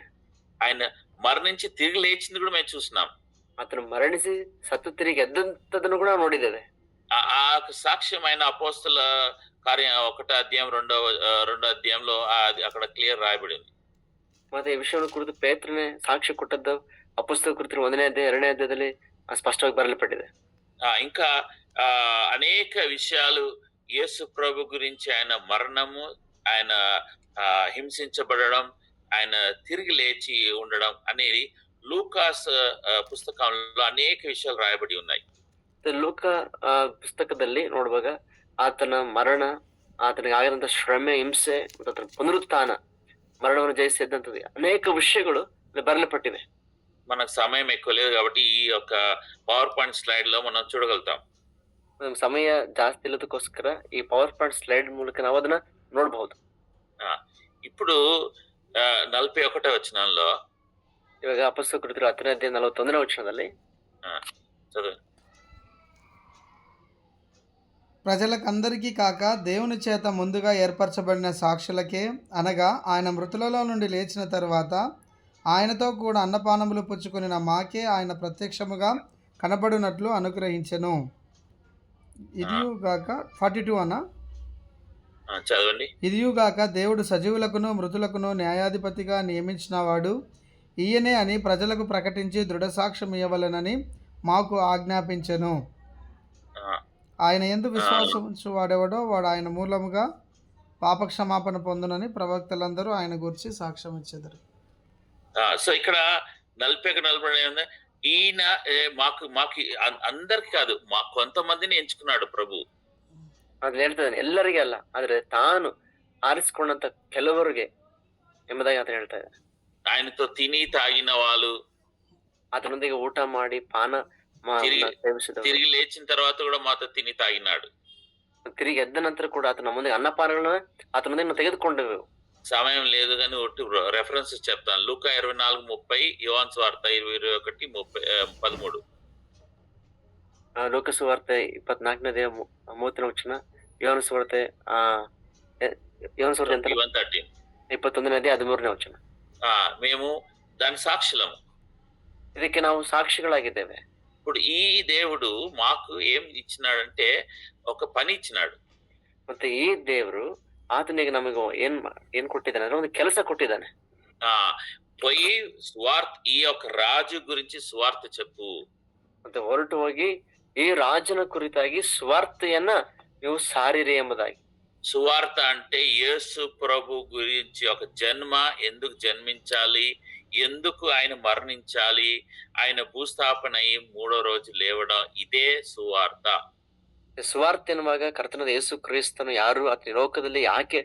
ఆయన మరణించి తిరిగి లేచింది కూడా మేము చూసినాం. అతను మరణిಸಿ సత్తు తిరిగి ఎద్దంతದನ್ನು కూడా ನೋಡಿದ್ದೇವೆ. ఆ సాక్ష్యమైన అపోస్తల కార్యం 1వ అధ్యాయం 2వ అధ్యాయంలో అక్కడ క్లియర్ రాయబడింది. ಮತ್ತೆ ಈ ವಿಷಯವನ್ನು ಕುರಿತು ಪೇತ್ರನೇ ಸಾಕ್ಷಿ ಕೊಟ್ಟದ್ದು ಅಪೊಸ್ತಲ ಕೃತ್ಯಗಳು 1ನೇ ಅಧ್ಯಾಯ 2ನೇ ಅಧ್ಯಾಯದಲ್ಲಿ ಸ್ಪಷ್ಟವಾಗಿ ಬರೆಯಲ್ಪಟ್ಟಿದೆ. ఇంకా అనేక విషయాలు యేసు ప్రభు గురించి, ఆయన మరణము, ఆయన హింసించబడడం, ఆయన తిరిగి లేచి ఉండడం అనేది లూకాస్ పుస్తకంలో అనేక విషయాలు రాయబడి ఉన్నాయి. ಲೂಕ ಪುಸ್ತಕದಲ್ಲಿ ನೋಡುವಾಗ ಆತನ ಮರಣ, ಆತನಿಗೆ ಆಗಿದಂತ ಶ್ರಮೆ, ಹಿಂಸೆ ಮತ್ತು ಆತನ ಪುನರುತ್ಥಾನ, మరణವನ್ನು జయిసేదంతది అనేక విషయಗಳು బరలపట్టిವೆ. మనకు సమయం ఎక్కువ లేదు కాబట్టి ఈ యొక్క పవర్ పాయింట్ స్లైడ్ లో మనం చూడగలుగుతాం. ಸಮಯ ಜಾಸ್ತಿ ಇಲ್ಲದಕ್ಕೋಸ್ಕರ ಈ ಪವರ್ ಪಾಯಿಂಟ್ ಸ್ಲೈಡ್ ಮೂಲಕ ನಾವು ಅದನ್ನ ನೋಡಬಹುದು. ఇప్పుడు 41వ వచనంలో, ಇವಾಗ ಅಪೊಸ್ತಲ ಕೃತ್ಯಗಳು 10ನೇ ಅಧ್ಯಾಯ 41ನೇ ವಚನದಲ್ಲಿ చదువు. ప్రజలకందరికీ కాక దేవుని చేత ముందుగా ఏర్పరచబడిన సాక్షులకే, అనగా ఆయన మృతులలో నుండి లేచిన తరువాత ఆయనతో కూడా అన్నపానములు పుచ్చుకొనిన మాకే ఆయన ప్రత్యక్షముగా కనబడినట్లు అనుగ్రహించెను. ఇదియుగాక 42 అన్న. చదవండి. ఇదియుగాక దేవుడు సజీవులకును మృతులకును న్యాయాధిపతిగా నియమించినవాడు ఈయనే అని ప్రజలకు ప్రకటించి దృఢసాక్ష్యం ఇవ్వవలెనని మాకు ఆజ్ఞాపించెను. ఆయన యందు విశ్వాసం ఉంచు వాడెవడో వాడు ఆయన మూలముగా పాపక్షమాపణ పొందునని ప్రవక్తలందరూ ఆయన గురించి సాక్ష్యం ఇచ్చెదరు. సో ఇక్కడ 40 ఉంది. ఈయన మాకు మాకు అందరికి ಕಾದು కొంతమందిని ఎంచుకున్నాడు ప్రభు. ಅದು ಹೇಳ್ತಿದ್ದಾನೆ ಎಲ್ಲರಿಗೆ ಅಲ್ಲ, ಆದ್ರೆ ತಾನು ಆರಿಸಿಕೊಂಡಂತ ಕೆಲವರಿಗೆ ಎಂಬುದಾಗಿ ಆತ ಹೇಳ್ತಾ ಇದ್ದಾನೆ. ఆయనతో తిని తాగిన వాళ్ళు, ಆತನೊಂದಿಗೆ ಊಟ ಮಾಡಿ ಪಾನ ಸೇವಿಸಿದವರು, తిరిగి లేచిన తర్వాత కూడా మాతో తిని తాగినాడు. తిరిగి ఎద్ದ ನಂತರ ಕೂಡ ಆತನ ಮುಂದೆ ಅನ್ನಪಾನಗಳನ್ನ ಆತನೊಂದಿಗೆ ನಾವು ತೆಗೆದುಕೊಂಡೆವು. సమయం లేదు కానీ ఒట్టి రెఫరెన్సెస్ చెప్తాను. లూకా 24:30, యోహాను సువార్త 21:13. ಲೋಕ ಸುವಾರ್ತೆ 24ನೇ 30ನೇ, ಯೋಹಾನು ಸುವಾರ್ತೆ 21ನೇ 13ನೇ. మేము దాని సాక్షులము. ಇದಕ್ಕೆ ನಾವು ಸಾಕ್ಷಿಗಳಾಗಿದ್ದೇವೆ. ఇప్పుడు ఈ దేవుడు మాకు ఏం ఇచ్చినాడంటే ఒక పని ఇచ్చినాడు. ಮತ್ತೆ ಈ ದೇವರು ಆತನಿಗೆ ನಮಗೆ ಏನ್ ಕೊಟ್ಟಿದ್ದಾನೆ ಅಂದ್ರೆ ಒಂದು ಕೆಲಸ ಕೊಟ್ಟಿದ್ದಾನೆ. పోయి స్వార్థ ఈ యొక్క రాజు గురించి స్వార్థ చెప్పు. ಮತ್ತೆ ಹೊರಟು ಹೋಗಿ ಈ ರಾಜನ ಕುರಿತಾಗಿ ಸ್ವಾರ್ಥೆಯನ್ನ ನೀವು ಸಾರಿರಿ ಎಂಬುದಾಗಿ. సువార్త అంటే యేసు ప్రభు గురించి ఒక జన్మ, ఎందుకు జన్మించాలి, ఎందుకు ఆయన మరణించాలి, ఆయన భూస్థాపన అయి 3వ రోజు లేవడం, ఇదే సువార్త. ಸುವಾರ್ತೆ ಎನ್ನುವಾಗ ಕರ್ತನಾದ ಯೇಸು ಕ್ರಿಸ್ತನು ಯಾರು, ಆತನ ಲೋಕದಲ್ಲಿ ಯಾಕೆ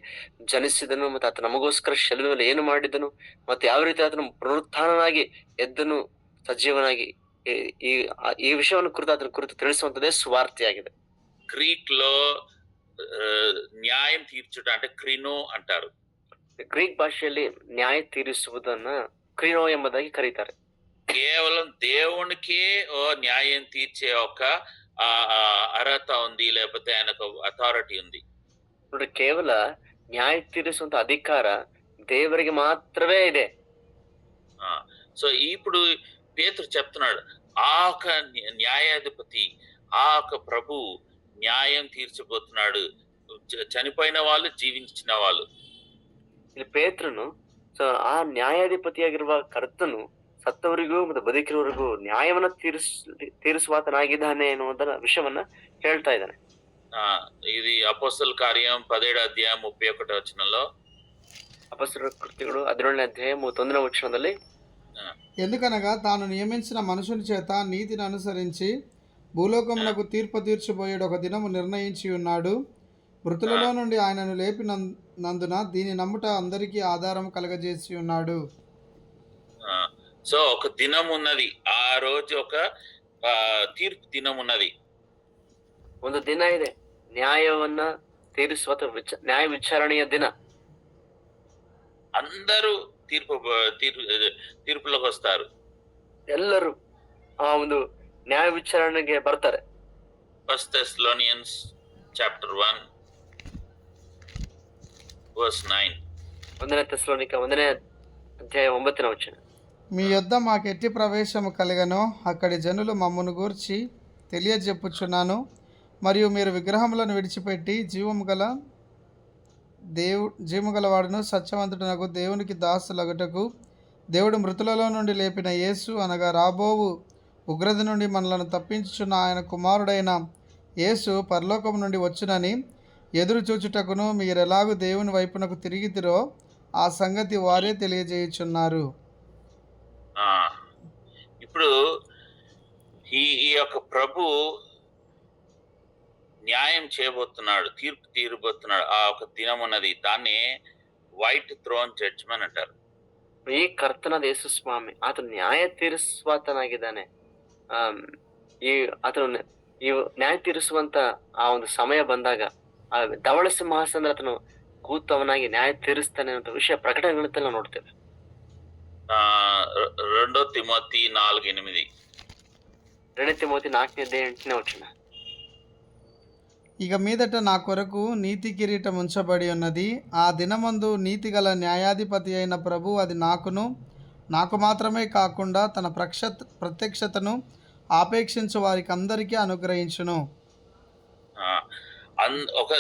ಜನಿಸಿದನು, ಮತ್ತೆ ಆತ ನಮಗೋಸ್ಕರ ಶಿಲುಬೆಯಲ್ಲಿ ಏನು ಮಾಡಿದನು, ಮತ್ತೆ ಯಾವ ರೀತಿ ಆತನು ಪುನರುತ್ಥಾನನಾಗಿ ಎದ್ದನು ಸಜೀವನಾಗಿ, ಈ ವಿಷಯವನ್ನು ಕುರಿತು ಆತನ ಕುರಿತು ತಿಳಿಸುವಂತದ್ದೇ ಸುವಾರ್ತೆಯಾಗಿದೆ. గ్రీక్ లో న్యాయం తీర్చుట అంటే క్రినో అంటారు. ಗ್ರೀಕ್ ಭಾಷೆಯಲ್ಲಿ ನ್ಯಾಯ ತೀರಿಸುವುದನ್ನ ಕ್ರಿನೋ ಎಂಬುದಾಗಿ ಕರೀತಾರೆ. కేవలం దేవునికే న్యాయం తీర్చే ఒక అర్హత ఉంది, లేకపోతే ఆయనకు అథారిటీ ఉంది. ನೋಡ್ರಿ, ಕೇವಲ ನ್ಯಾಯ ತೀರಿಸುವಂತ ಅಧಿಕಾರ ದೇವರಿಗೆ ಮಾತ್ರವೇ ಇದೆ. సో ఇప్పుడు పేతురు చెప్తున్నాడు, ఆ ఒక న్యాయాధిపతి, ఆ ఒక ప్రభు న్యాయం తీర్చబోతున్నాడు. చనిపోయిన వాళ్ళు, జీవించిన వాళ్ళు. ಇಲ್ಲಿ ಪೇತ್ರನು ಆ ನ್ಯಾಯಾಧಿಪತಿಯಾಗಿರುವ ಕರ್ತನು ಸತ್ತವರಿಗೂ ಮತ್ತು ಬದುಕಿರುವವರಿಗೂ ನ್ಯಾಯವನ್ನ ತೀರಿಸುವಾತನಾಗಿದ್ದಾನೆ ಎನ್ನುವುದರ ವಿಷಯವನ್ನ ಹೇಳ್ತಾ ಇದ್ದಾನೆ. ఇది అపోస్తల కార్యం 17:31 అపొస్తలుల కృత్యಗಳು 17:31 ఎందుకనగా తాను నియమించిన మనుషుని చేత నీతిని అనుసరించి భూలోకమునకు తీర్పు తీర్చబోయేడు ఒక దినము నిర్ణయించి ఉన్నాడు. మృతులలో నుండి ఆయనను లేపినందున దీని నమ్ముట అందరికీ ఆధారం కలగజేసి ఉన్నాడు. సో ఒక దినం ఉన్నది, ఆ రోజు ఒక తీర్పు దినం ఉన్నది. ಒಂದು ದಿನ ಇದೆ, ನ್ಯಾಯವನ್ನ ತೀರಿಸುವ ನ್ಯಾಯ ವಿಚಾರಣೆಯ ದಿನ. అందరూ తీర్పులోకి వస్తారు. ಎಲ್ಲರೂ ಆ ಒಂದು ನ್ಯಾಯ ವಿಚಾರಣೆಗೆ ಬರ್ತಾರೆ. 1 Thessalonians chapter 1 verse 9. 1ನೇ ಥೆಸಲೋನಿಕ 1ನೇ ಅಧ್ಯಾಯ 9ನೇ ವಚನ. మీ యొద్ద మాకెట్టి ప్రవేశము కలిగనో అక్కడి జనులు మమ్మను గూర్చి తెలియజెప్పుచున్నాను. మరియు మీరు విగ్రహములను విడిచిపెట్టి జీవముగలవాడును సత్యవంతుడనగు దేవునికి దాసులగుటకు దేవుడు మృతులలో నుండి లేపిన యేసు, అనగా రాబోవు ఉగ్రత నుండి మనలను తప్పించుచున్న ఆయన కుమారుడైన యేసు పరలోకం నుండి వచ్చునని ఎదురు చూచుటకును మీరెలాగూ దేవుని వైపునకు తిరిగితిరో ఆ సంగతి వారే తెలియజేయుచున్నారు. ఇప్పుడు ఈ యొక్క ప్రభు న్యాయం చేయబోతున్నాడు, తీర్పు తీరబోతున్నాడు. ఆ ఒక దినం ఉన్నది, దాన్ని వైట్ థ్రోన్ జడ్జ్మెంట్ అంటారు. ಈ ಕರ್ತನಾದ ಯೇಸು ಸ್ವಾಮಿ ಆತನು ನ್ಯಾಯ ತೀರಿಸುವಾತನಾಗಿದ್ದಾನೆ. ಆತನು ಈ ನ್ಯಾಯ ತೀರಿಸುವಂತ ಆ ಒಂದು ಸಮಯ ಬಂದಾಗ ಆ ಧವಳ ಸಿಂಹಾಸನ ಆತನು ಕೂತು ಅವನಾಗಿ ನ್ಯಾಯ ತೀರಿಸ್ತಾನೆ ಅಂತ ವಿಷಯ ಪ್ರಕಟಣೆಗಳನ್ನೆಲ್ಲ ನೋಡ್ತೇವೆ. 2 ತಿಮೋತಿ 4:8. 2 ತಿಮೋತಿ 4:8 ವಚನ. ఇక మీదట నా కొరకు నీతి కిరీటం ఉంచబడి ఉన్నది. ఆ దినమందు నీతిగల న్యాయాధిపతి అయిన ప్రభు అది నాకు మాత్రమే కాకుండా తన ప్రత్యక్షతను ఆపేక్షించు వారికి అందరికీ అనుగ్రహించును. ఆ, ఒక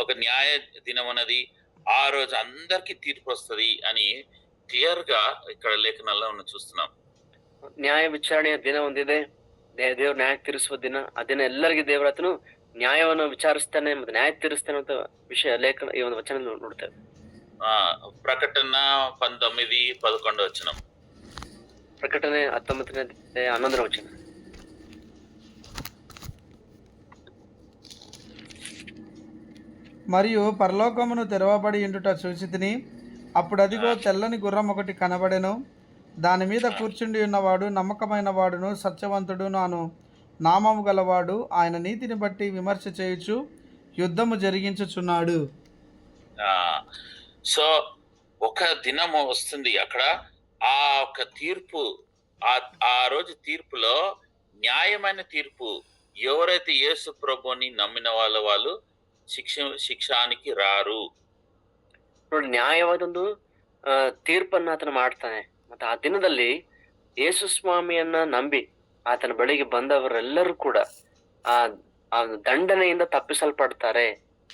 ఒక న్యాయ దినం అన్నది ఆ రోజు అందరికి తీర్పు వస్తుంది అని క్లియర్ గా ఇక్కడ లేఖనాల్లో మనం చూస్తున్నాం. ನ್ಯಾಯ ವಿಚಾರಣೆಯ ದಿನ ಒಂದಿದೆ. ದೇವ್ರ ನ್ಯಾಯ ತೀರಿಸುವ ದಿನ. ಆ ದಿನ ಎಲ್ಲರಿಗೆ ದೇವರಾತನು ನ್ಯಾಯವನ್ನು ವಿಚಾರಿಸ್ತಾನೆ ಮತ್ತು ನ್ಯಾಯ ತೀರಿಸ್ತಾನೆ ಅಂತ ವಿಷಯ ಲೇಖನ ಈ ಒಂದು ವಚನ ನೋಡ್ತೇವೆ. ప్రకటన 19:11 వచనం. ಪ್ರಕಟಣೆ 19:11 ವಚನ. మరియు పరలోకమును తెరవబడి ఉండుట చూచితిని. అప్పుడు అదిగో తెల్లని గుర్రం ఒకటి కనబడెను. దాని మీద కూర్చుండి ఉన్నవాడు నమ్మకమైన వాడును సత్యవంతుడును అను నామము గలవాడు. ఆయన నీతిని బట్టి విమర్శ చేయుచు యుద్ధము జరిగించుచున్నాడు. సో ఒక దినము వస్తుంది అక్కడ, ఆ ఒక తీర్పు, ఆ రోజు తీర్పులో న్యాయమైన తీర్పు. ఎవరైతే యేసు ప్రభుని నమ్మిన వాళ్ళు ಶಿಕ್ಷಾನಿಗೆ ರಾರು. ನೋಡಿ, ನ್ಯಾಯವಾದೊಂದು ತೀರ್ಪನ್ನು ಆತನ ಮಾಡ್ತಾನೆ. ಮತ್ತೆ ಆ ದಿನದಲ್ಲಿ ಯೇಸು ಸ್ವಾಮಿಯನ್ನ ನಂಬಿ ಆತನ ಬಳಿಗೆ ಬಂದವರೆಲ್ಲರೂ ಕೂಡ ಆ దండನೆಯಿಂದ తప్పిసల్పడతారే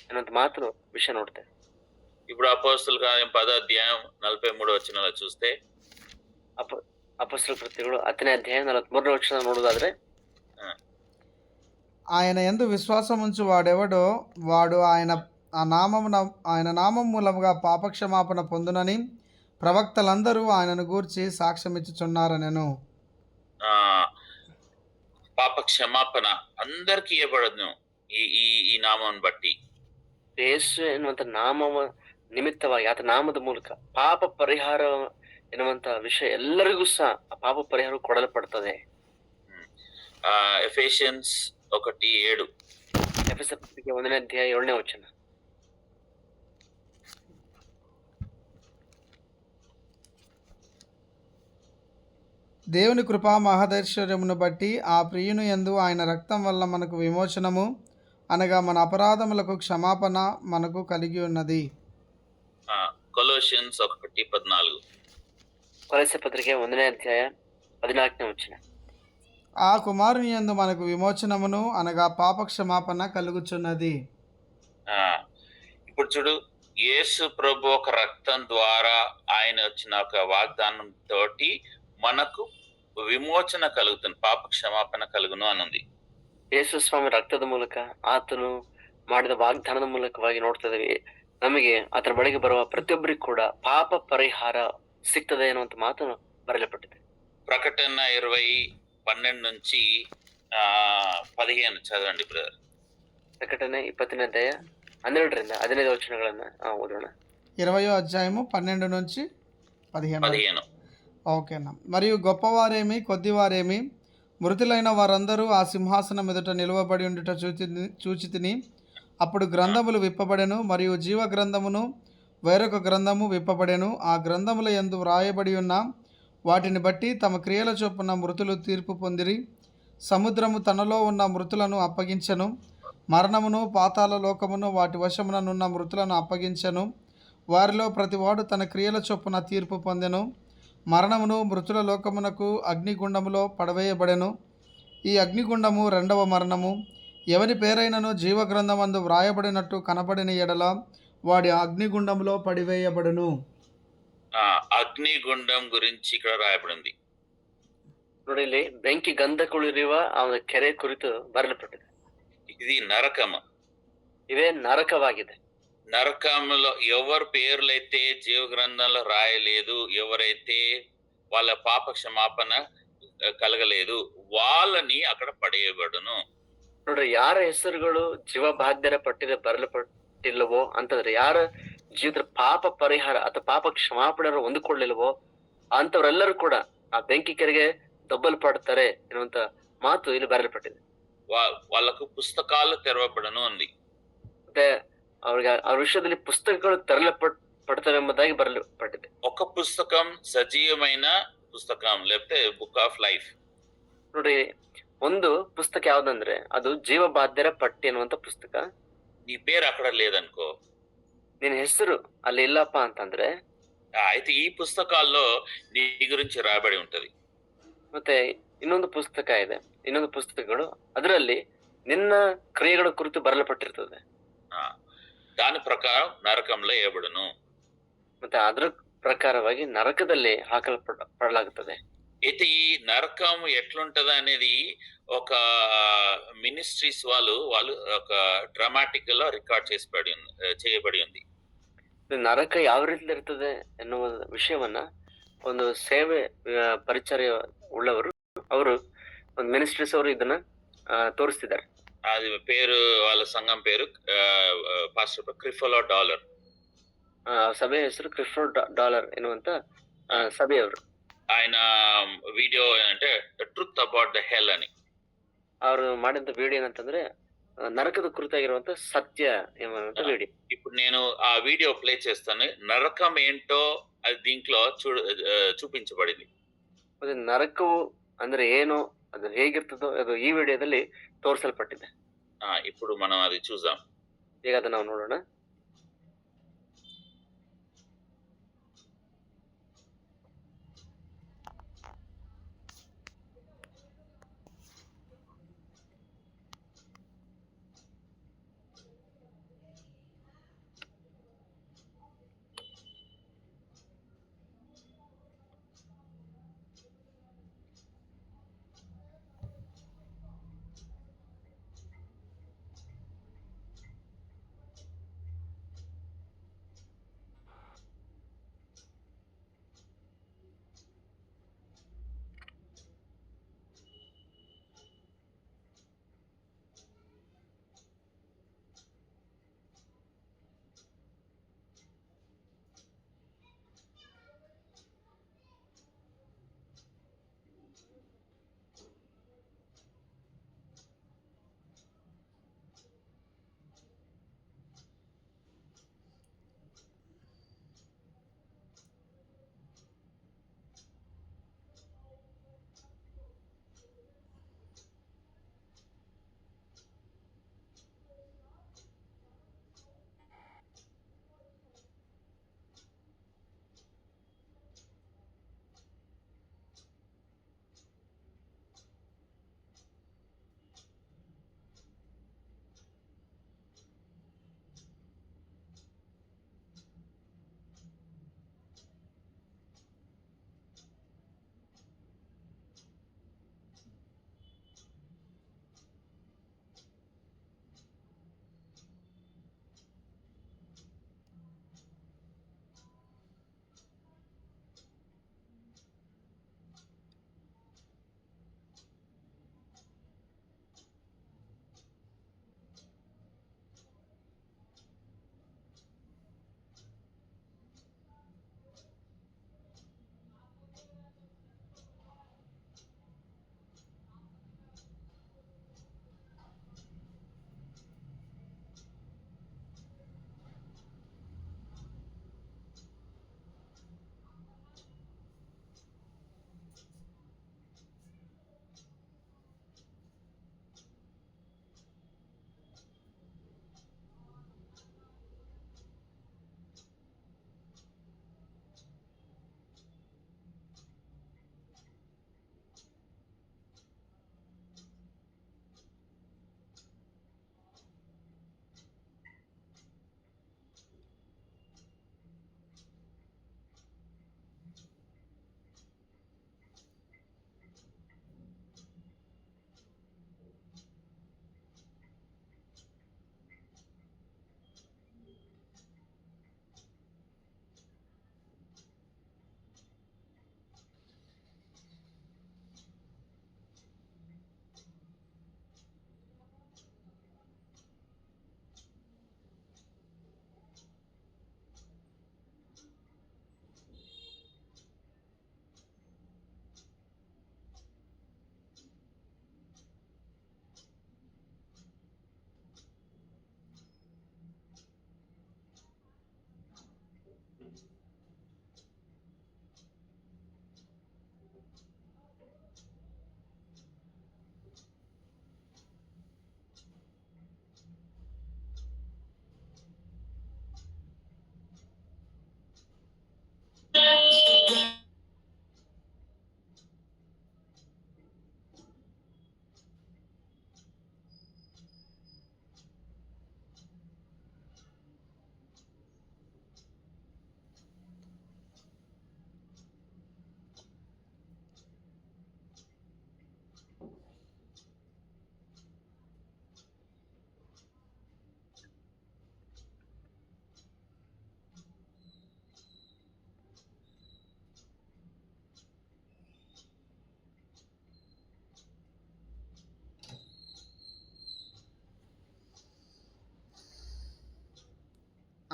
ಅನ್ನೋದು ಮಾತ್ರ విషయం ನೋಡ್ತೇವೆ. ఇప్పుడు అపోస్తలుల కార్యం 10వ అధ్యాయం 43వ వచనంలో చూస్తే, అపోస్తలుల కృత్యಗಳು 10ನೇ అధ్యాయం 43వ వచనం ನೋಡೋದಾದ್ರೆ, ఆయన యందు విశ్వాసం ఉంచు వాడెవడో వాడు ఆయన నామం మూలముగా పాపక్షమాపణ పొందునని ప్రవక్తలందరూ ఆయనను గూర్చి సాక్ష్యమిచ్చుచున్నారనెను. పాప క్షమాపణ అందరికి ఇవ్వబడను ఈ నామం బట్టి. ಯೇಸು ಎನ್ನುವಂತ ನಾಮವ ನಿಮಿತ್ತವಾಗಿ ಆತ ನಾಮದ ಮೂಲಕ ಪಾಪ ಪರಿಹಾರ ಎನ್ನುವಂತ ವಿಷಯ ಎಲ್ಲರಿಗೂ ಸಹ ಆ ಪಾಪ ಪರಿಹಾರ ಕೊಡಲ್ಪಡ್ತದೆ. ಎಫೆಸಿಯನ್ಸ್ 1:7. ಎಫೆಸರ ಪತ್ರಿಕೆ 1ನೇ ಅಧ್ಯಾಯ 7ನೇ ವಚನ. దేవుని కృపా మహదైశ్వర్యమును బట్టి ఆ ప్రియుని యందు ఆయన రక్తం వల్ల మనకు విమోచనము అనగా మన అపరాధములకు క్షమాపణ మనకు కలిగి ఉన్నది. కొలోషియన్స్ 1:14. కొలస్సే పత్రిక 1ನೇ అధ్యాయ 14ನೇ వచన. ఆ కుమారుని యందు మనకు విమోచనమును అనగా పాప క్షమాపణ కలుగుచున్నది. ఇప్పుడు చూడు, యేసు ప్రభు ఒక రక్తం ద్వారా ఆయన వచ్చిన ఒక వాగ్దానం తోటి మనకు విమోచన కలుగుతుంది, పాప క్షమాపణ కలుగును అనుంది. ಯೇಸು ಸ್ವಾಮಿ ರಕ್ತದ ಮೂಲಕ ಆತನು ಮಾಡಿದ ವಾಗ್ದಾನದ ಮೂಲಕವಾಗಿ ನೋಡ್ತಾ ಇದ್ದೀವಿ, ನಮಗೆ ಆತನ ಬಳಿಗೆ ಬರುವ ಪ್ರತಿಯೊಬ್ಬರಿಗೂ ಕೂಡ ಪಾಪ ಪರಿಹಾರ ಸಿಗ್ತದೆ ಅನ್ನುವಂತ ಮಾತನ್ನು ಬರೆಯಲ್ಪಟ್ಟಿದೆ. ప్రకటన 20:12 నుంచి 15 చదవండి బ్రదర్. ಪ್ರಕಟಣೆ 20ನೇ ಅಧ್ಯಾಯ 12ರಿಂದ 15 ವಚನಗಳನ್ನ ಓದೋಣ. 20వ అధ్యాయము 12 నుంచి 15. 15. ఓకేనా. మరియు గొప్పవారేమి కొద్దివారేమి మృతులైన వారందరూ ఆ సింహాసనం ఎదుట నిలువబడి ఉండుట చూచితిని. అప్పుడు గ్రంథములు విప్పబడెను, మరియు జీవ గ్రంథమును వేరొక గ్రంథము విప్పబడెను. ఆ గ్రంథముల యందు వ్రాయబడి ఉన్న వాటిని బట్టి తమ క్రియల చొప్పున మృతులు తీర్పు పొందిరి. సముద్రము తనలో ఉన్న మృతులను అప్పగించెను, మరణమును పాతాళ లోకమును వాటి వశముననున్న మృతులను అప్పగించెను. వారిలో ప్రతివాడు తన క్రియల చొప్పున తీర్పు పొందెను. మరణమును మృతుల లోకమునకు అగ్నిగుండములో పడవేయబడెను. ఈ అగ్నిగుండము రెండవ మరణము. ఎవరి పేరైనను జీవగ్రంథమందు వ్రాయబడినట్టు కనబడిన ఎడల వాడి అగ్నిగుండంలో పడివేయబడును. అగ్నిగుండం గురించి ఇక్కడ రాయబడింది. ನೋಡಿ, ಇಲ್ಲಿ ಬೆಂಕಿ ಗಂಧಕುಳಿರುವ ಅವನ ಕೆರೆ ಕುರಿತು ಬರೆಯಲ್ಪಟ್ಟಿದೆ. ఇది నరకము. ఇదే నరకವಾಗಿದೆ. నరకంలో ఎవరి పేర్లైతే జీవ గ్రంథంలో రాయలేదు, ఎవరైతే వాళ్ళ పాప క్షమాపణ కలగలేదు, వాళ్ళని అక్కడ పడేయబడును. ನೋಡ್ರಿ, ಯಾರ ಹೆಸರುಗಳು ಜೀವ ಬಾಧ್ಯರ ಪಟ್ಟಿದೆ ಬರಲ್ಪಟ್ಟಿಲ್ಲವೋ ಅಂತಂದ್ರೆ, ಯಾರ ಜೀವಿತ ಪಾಪ ಪರಿಹಾರ ಅಥವಾ ಪಾಪ ಕ್ಷಮಾಪಣೆ ಹೊಂದಿಕೊಳ್ಳಿಲ್ವೋ ಅಂತವರೆಲ್ಲರೂ ಕೂಡ ಆ ಬೆಂಕಿ ಕೆರೆಗೆ దొబ్బల్పడతారే ఎన్నుವಂತ మాತು ಇಲ್ಲಿ ಬರೆಯಲ್ಪಟ್ಟಿದೆ. వాళ్ళకు పుస్తకాలు తెరవబడను అంది. అంటే ಅವ್ರಿಗೆ ಆ ವಿಷಯದಲ್ಲಿ ಪುಸ್ತಕಗಳು తెరవబడతాయి ಎಂಬುದಾಗಿ ಬರೆಯಲ್ಪಟ್ಟಿದೆ. ఒక పుస్తకం సజీవమైన పుస్తకం, లేకపోతే బుక్ ఆఫ్ లైఫ్. ನೋಡಿ, ಒಂದು ಪುಸ್ತಕ ಯಾವ್ದಂದ್ರೆ ಅದು ಜೀವ ಬಾಧ್ಯರ ಪಟ್ಟಿ ಅನ್ನುವಂತ ಪುಸ್ತಕ. నీ పేరు అక్కడ లేదనుకో, ನಿನ್ನ ಹೆಸರು ಅಲ್ಲಿ ಇಲ್ಲಪ್ಪ ಅಂತಂದ್ರೆ అయితే ఈ పుస్తకాల్లో నీ గురించి రాయబడి ఉంటది. ಮತ್ತೆ ಇನ್ನೊಂದು ಪುಸ್ತಕ ಇದೆ, ಇನ್ನೊಂದು ಪುಸ್ತಕಗಳು ಅದರಲ್ಲಿ ನಿನ್ನ ಕ್ರಿಯೆಗಳ ಕುರಿತು ಬರೆಯಲ್ಪಟ್ಟಿರ್ತದೆ. ఆ, దాని ప్రకారం నరకంలో వేయబడును. ಮತ್ತೆ ಅದರ ಪ್ರಕಾರವಾಗಿ ನರಕದಲ್ಲಿ ಪಡಲಾಗುತ್ತದೆ. అయితే ఈ నరకం ఎట్లుంటది అనేది ఒక మినిస్ట్రీస్ వాళ్ళు ఒక డ్రామాటిక్ లో రికార్డ్ చేయబడి ఉంది. ಇದು ನರಕ ಯಾವ ರೀತಿ ಇರ್ತದೆ ಎನ್ನುವ ವಿಷಯವನ್ನ ಒಂದು ಸೇವೆ ಪರಿಚರ್ಯ ಉಳ್ಳವರು ಅವರು ಒಂದು ಮಿನಿಸ್ಟ್ರೀಸ್ ಅವರು ಇದನ್ನ ತೋರಿಸ್ತಿದ್ದಾರೆ. అది పేరు, వాళ్ళ సంఘం పేరు పాస్టర్ క్రిఫలో డాలర్. ಸಭೆಯ ಹೆಸರು ಕ್ರಿಫ್ರೋ ಡಾಲರ್ ಎನ್ನುವಂತ ಸಭೆಯವರು. ఆయన వీడియో అంటే the truth about the hell అని. ಅವರು ಮಾಡಿದಂತ ವಿಡಿಯೋ ಏನಂತಂದ್ರೆ నరకದ కురితాగిರುವಂತ సత్య ఏమన్నంత వీడియో. ఇప్పుడు నేను ఆ వీడియో ప్లే చేస్తాను. నరకం ఏంటో అది దీంట్లో చూపించబడింది. ಮತ್ತೆ ನರಕವು ಅಂದ್ರೆ ಏನು, ಅದು ಹೇಗಿರ್ತದೋ ಅದು ಈ ವಿಡಿಯೋದಲ್ಲಿ ತೋರಿಸಲ್ಪಟ್ಟಿದೆ. ఇప్పుడు మనం అది చూద్దాం. ಈಗ ಅದನ್ನ ನಾವು ನೋಡೋಣ.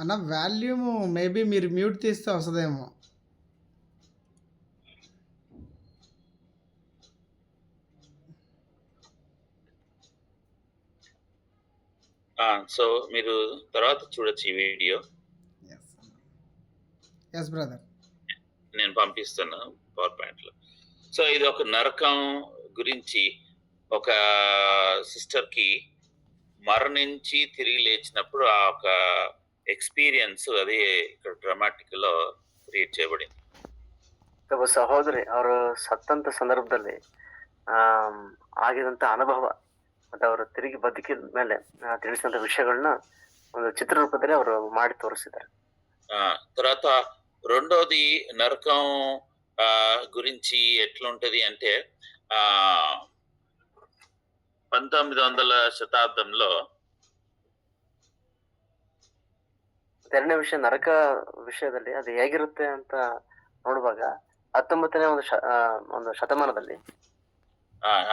అన్న వాల్యూమ్ మేబీ మీరు మ్యూట్ తీస్తే వస్తుందేమో. సో మీరు తర్వాత చూడొచ్చు ఈ వీడియో, ఎస్ బ్రదర్. నేను పంపిస్తాను పవర్ పాయింట్ లో. సో ఇది ఒక నరకం గురించి, ఒక సిస్టర్ కి మరణించి తిరిగి లేచినప్పుడు ఆ ఒక ఎక్స్పీరియన్స్ అది ఇక్కడ ಡ್ರಾಮಾಟಿಕ್ లో ಕ್ರಿಯೇಟ್ చేయబడింది. ಒಬ್ಬ ಸಹೋದರಿ ಅವರು ಸತ್ತಂತ ಸಂದರ್ಭದಲ್ಲಿ ಆಗಿದಂತ ಅನುಭವ ಮತ್ತೆ ಅವರು ತಿರುಗಿ ಬದುಕಿದ ಮೇಲೆ ತಿಳಿಸಿದಂತ ವಿಷಯಗಳನ್ನ ಒಂದು ಚಿತ್ರ ರೂಪದಲ್ಲಿ ಅವರು ಮಾಡಿ ತೋರಿಸಿದ್ದಾರೆ. తర్వాత రెండోది నరకం గురించి ఎట్లుంటది అంటే 1900 శతాబ్దంలో ಎರಡನೇ ವಿಷಯ ನರಕ ವಿಷಯದಲ್ಲಿ ಅದು ಹೇಗಿರುತ್ತೆ ಅಂತ ನೋಡುವಾಗ 19ನೇ ಒಂದು ಶತಮಾನದಲ್ಲಿ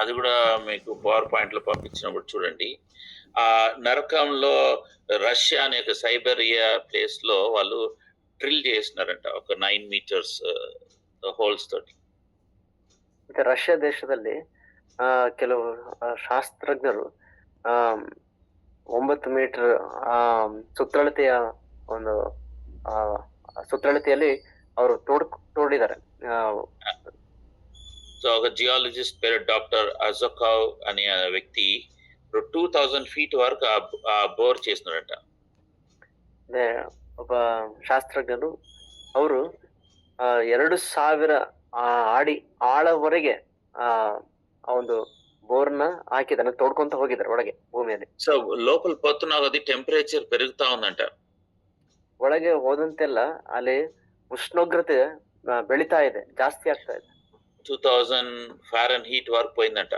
అది కూడా మీకు పవర్ పాయింట్ లో పంపించినప్పుడు చూడండి. ఆ నరకంలో రష్యా అనే ఒక సైబరియా ప్లేస్ లో వాళ్ళు డ్రిల్ చేసినారంట ఒక 9 meters హోల్స్ తోటి. ಮತ್ತೆ ರಷ್ಯಾ ದೇಶದಲ್ಲಿ ಕೆಲವು ಶಾಸ್ತ್ರಜ್ಞರು 9 ಮೀಟರ್ ಸುತ್ತಳತೆಯ ಒಂದು ಸುತ್ತಳತೆಯಲ್ಲಿ ಅವರು ತೋಡಿದ್ದಾರೆ. సో ఒక జియాలజిస్ట్ పేరు డాక్టర్ అజోకావ్ అనే వ్యక్తి 2000 feet వరకు ఆ బోర్ చేస్తున్నారంట. ಒಬ್ಬ ಶಾಸ್ತ್ರಜ್ಞರು ಅವರು 2000 ಅಡಿ ಆಳವರೆಗೆ ಆ ಒಂದು ಬೋರ್ನ ಹಾಕಿದಾರೆ, ತೋಡ್ಕೊಂತ ಹೋಗಿದ್ದಾರೆ ಒಳಗೆ ಭೂಮಿಯಲ್ಲಿ. సో లోపల పోతున్నా అది టెంపరేచర్ పెరుగుతా ఉందంట. ಒಳಗೆ ಹೋದಂತೆಲ್ಲ ಅಲ್ಲಿ ಉಷ್ಣೋಗ್ರತೆ ಬೆಳಿತಾ ಇದೆ, ಜಾಸ್ತಿ ಆಗ್ತಾ ಇದೆ. 2000 Fahrenheit వరకు పోయిందంట.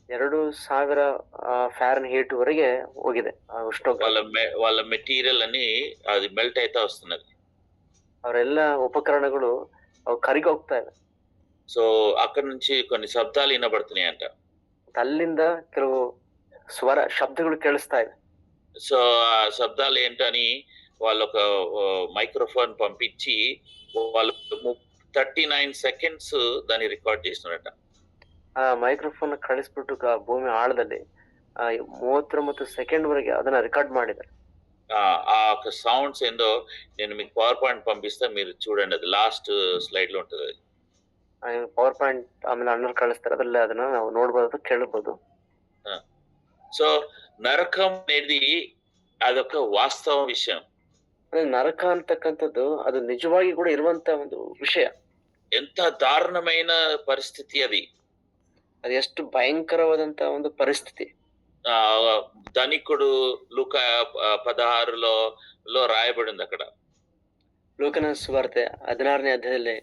2000 Fahrenheit వರೆಗೆ ಹೋಗಿದೆ ಉಷ್ಣೋಗ್ರತೆ. వాళ్ళ మెటీరియల్ అని అది మెల్ట్ అయితా వస్తున్నది. ಅವರೆಲ್ಲ ಉಪಕರಣಗಳು ಕರಿగి ಹೋಗ್ತಾ ಇದೆ. సో అక్కడ నుంచి కొన్ని శబ్దాలు వినబడుతున్నాయంట. అಲ್ಲಿంದ ಕೆಲವು శబ్దಗಳು ಕೇಳಿಸ್ತಾ ఇವೆ. సో ఆ శబ్దాలు ఏంటని వాళ్ళు ఒక మైక్రోఫోన్ పంపించి వాళ్ళు 39 seconds దాన్ని రికార్డ్ చేస్తున్నారట. ಆ ಮೈಕ್ರೋಫೋನ್ ಕಳಿಸ್ಬಿಟ್ಟು ಭೂಮಿ ಆಳದಲ್ಲಿ 39 ಸೆಕೆಂಡ್ ವರೆಗೆ ಅದನ್ನ రికార్డ్ ಮಾಡಿದ್ದಾರೆ. ఆ ఒక సౌండ్స్ ఏందో నేను మీకు పవర్ పాయింట్ పంపిస్తా, మీరు చూడండి. అది లాస్ట్ స్లైడ్ లో ఉంటుంది. పవర్ పాయింట్ ಆಮೇಲೆ ಅಣ್ಣರು ಕಳಿಸ್ತಾರೆ, ಅದ್ರಲ್ಲಿ ಅದನ್ನ ನಾವು ನೋಡಬಹುದು, ಕೇಳಬಹುದು. సో నరకం అనేది అదొక వాస్తవ విషయం. ನರಕ ಅಂತಕ್ಕಂಥದ್ದು ಅದು ನಿಜವಾಗಿ ಕೂಡ ಇರುವಂತ ಒಂದು ವಿಷಯ. ఎంత దారుణమైన పరిస్థితి అది. అది ಎಷ್ಟು భయంకరವಾದಂತ ಒಂದು ಪರಿಸ್ಥಿತಿ. ధనికుడు లూక 16లో రాయబడింది అక్కడ. ಲೂಕನ ಸುವಾರ್ತೆ 16ನೇ ಅಧ್ಯಾಯದಲ್ಲಿ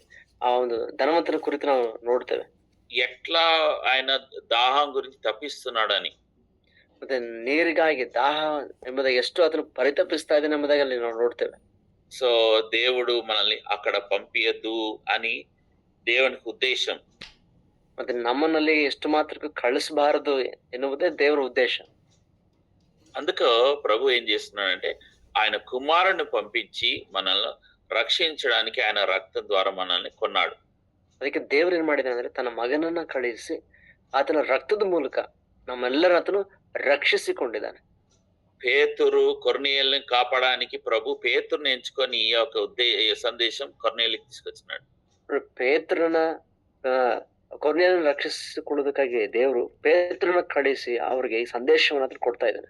ಆ ಒಂದು ಧನವಂತನ ಕುರಿತು ನಾವು ನೋಡ್ತೇವೆ. ఎట్లా ఆయన దాహం గురించి తప్పిస్తున్నాడని, ಮತ್ತೆ ನೀರಿಗಾಗಿ ದಾಹ ಎಂಬುದಾಗಿ ಎಷ್ಟು ಅದನ್ನು ಪರಿತಪಿಸ್ತಾ ಇದ್ದಾನೆ ಎಂಬುದಾಗಿ ಅಲ್ಲಿ ನಾವು ನೋಡ್ತೇವೆ. సో దేవుడు మనల్ని అక్కడ పంపియద్దు అని దేవునికి ఉద్దేశం. ಮತ್ತೆ ನಮ್ಮನ್ನಲ್ಲಿ ಎಷ್ಟು ಮಾತ್ರಕ್ಕೂ ಕಳಿಸಬಾರದು ಎನ್ನುವುದೇ ದೇವರ ಉದ್ದೇಶ. అందుకు ప్రభు ఏం చేస్తున్నాడంటే ఆయన కుమారుని పంపించి మనల్ని రక్షించడానికి ఆయన రక్తం ద్వారా మనల్ని కొన్నాడు. ಅದಕ್ಕೆ ದೇವರು ಏನ್ ಮಾಡಿದ ಅಂದ್ರೆ ತನ್ನ ಮಗನನ್ನ ಕಳುಹಿಸಿ ಆತನ ರಕ್ತದ ಮೂಲಕ ನಮ್ಮೆಲ್ಲರ ಆತನು రక్షించుకొండిదాన్ని. పేతురు కొర్నేలిని కాపాడడానికి ప్రభు పేతురుని ఎంచుకొని ఈ యొక్క సందేశం కొర్నేలికి తీసుకొచ్చినాడు. పేతురుನ ಕೊರ್ನೇಲಿಯನ್ನು ರಕ್ಷಿಸಿಕೊಳ್ಳುವುದಕ್ಕಾಗಿ ದೇವರು పేతురుನ ಕಳಿಸಿ ಅವರಿಗೆ ಈ ಸಂದೇಶವನ್ನು ಆತನು ಕೊಡ್ತಾ ಇದ್ದಾನೆ.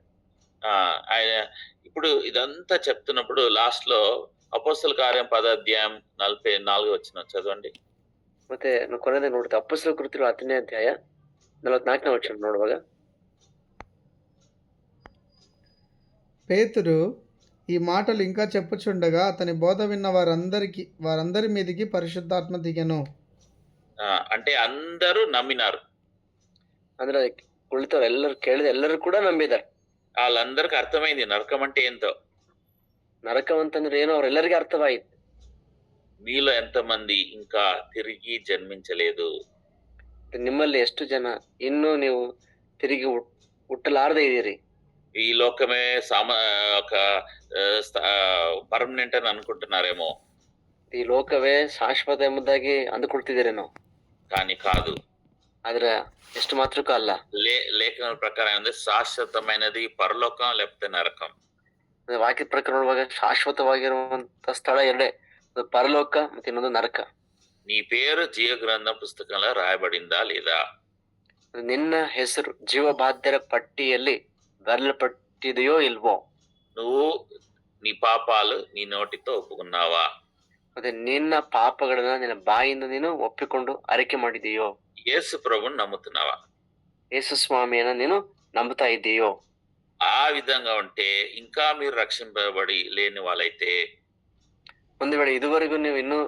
ఆయన ఇప్పుడు ఇదంతా చెప్తున్నప్పుడు లాస్ట్ లో అపోస్తల కార్యం 10వ అధ్యాయం 44 వచనం చదవండి. ಮತ್ತೆ ಕೊನೆಯದಾಗಿ ನೋಡ್ತೇವೆ ಅಪೊಸ್ತಲರ ಕೃತ್ಯಗಳು 10ನೇ ಅಧ್ಯಾಯ 44ನೇ ವಚನ ನೋಡುವಾಗ, పేతురు ఈ మాటలు ఇంకా చెప్పుచుండగా అతని బోధ విన్న వారందరి మీదికి పరిశుద్ధాత్మ దిగెను. అంటే అందరూ నమ్మినారు. ಅಂದ್ರೆ ಕುಳಿತವ್ರು ಎಲ್ಲರೂ ಕೇಳಿದ ಎಲ್ಲರೂ ಕೂಡ ನಂಬಿದ್ದಾರೆ. వాళ్ళందరికి అర్థమైంది నరకం అంటే ఏంటో. నరకం ಅಂತಂದ್ರೆ ಏನೋ ಅವರೆಲ್ಲರಿಗೂ ಅರ್ಥವಾಯಿತು. మీలో ఎంతమంది ఇంకా తిరిగి జన్మించలేదు? ನಿಮ್ಮಲ್ಲಿ ಎಷ್ಟು ಜನ ಇನ್ನೂ ನೀವು ತಿರುಗಿ ಹುಟ್ಟಲಾರದೆ ಇದ್ದೀರಿ? ఈ లోకమే ఒక ಪರ್ಮನೆಂಟ್ అని అనుకుంటున్నారేమో, ಈ ಲೋಕವೇ ಶಾಶ್ವತ ಎಂಬುದಾಗಿ ಅಂದುಕೊಳ್ತಿದ್ದೀರೇನೋ, కానీ కాదు. ಆದ್ರೆ ಎಷ್ಟು ಮಾತ್ರಕ್ಕೂ ಅಲ್ಲ. లేఖన ప్రకారం ಅಂದ್ರೆ శాశ్వతమైనది పరలోకం లేకపోతే నరకం. ವಾಕ್ಯದ ಪ್ರಕಾರ ನೋಡುವಾಗ ಶಾಶ್ವತವಾಗಿರುವಂತ ಸ್ಥಳ ಎರಡೇ, ಒಂದು ಪರಲೋಕ ಮತ್ತೆ ಇನ್ನೊಂದು ನರಕ. నీ పేరు జీవ గ్రంథం పుస్తకంలో రాయబడిందా లేదా? ನಿನ್ನ ಹೆಸರು ಜೀವಬಾಧ್ಯರ ಪಟ್ಟಿಯಲ್ಲಿ ಬರೆಯಲ್ಪಟ್ಟಿದೆಯೋ ಇಲ್ವೋ? నువ్వు నీ పాపాలు నీ నోటితో ఒప్పుకున్నావా? ಮತ್ತೆ ನಿನ್ನ ಪಾಪಗಳನ್ನ ನಿನ್ನ ಬಾಯಿಂದ ನೀನು ಒಪ್ಪಿಕೊಂಡು ಅರಿಕೆ ಮಾಡಿದೆಯೋ? యేసు ప్రభుని నమ్ముతున్నావా? ಯೇಸು ಸ್ವಾಮಿಯನ್ನ ನೀನು ನಂಬುತ್ತಾ ಇದ್ದೀಯೋ? ఆ విధంగా ఉంటే ఇంకా మీరు రక్షింపబడి లేని వాళ్ళైతే, ಒಂದು ವೇಳೆ ಇದುವರೆಗೂ ನೀವು ಇನ್ನೂ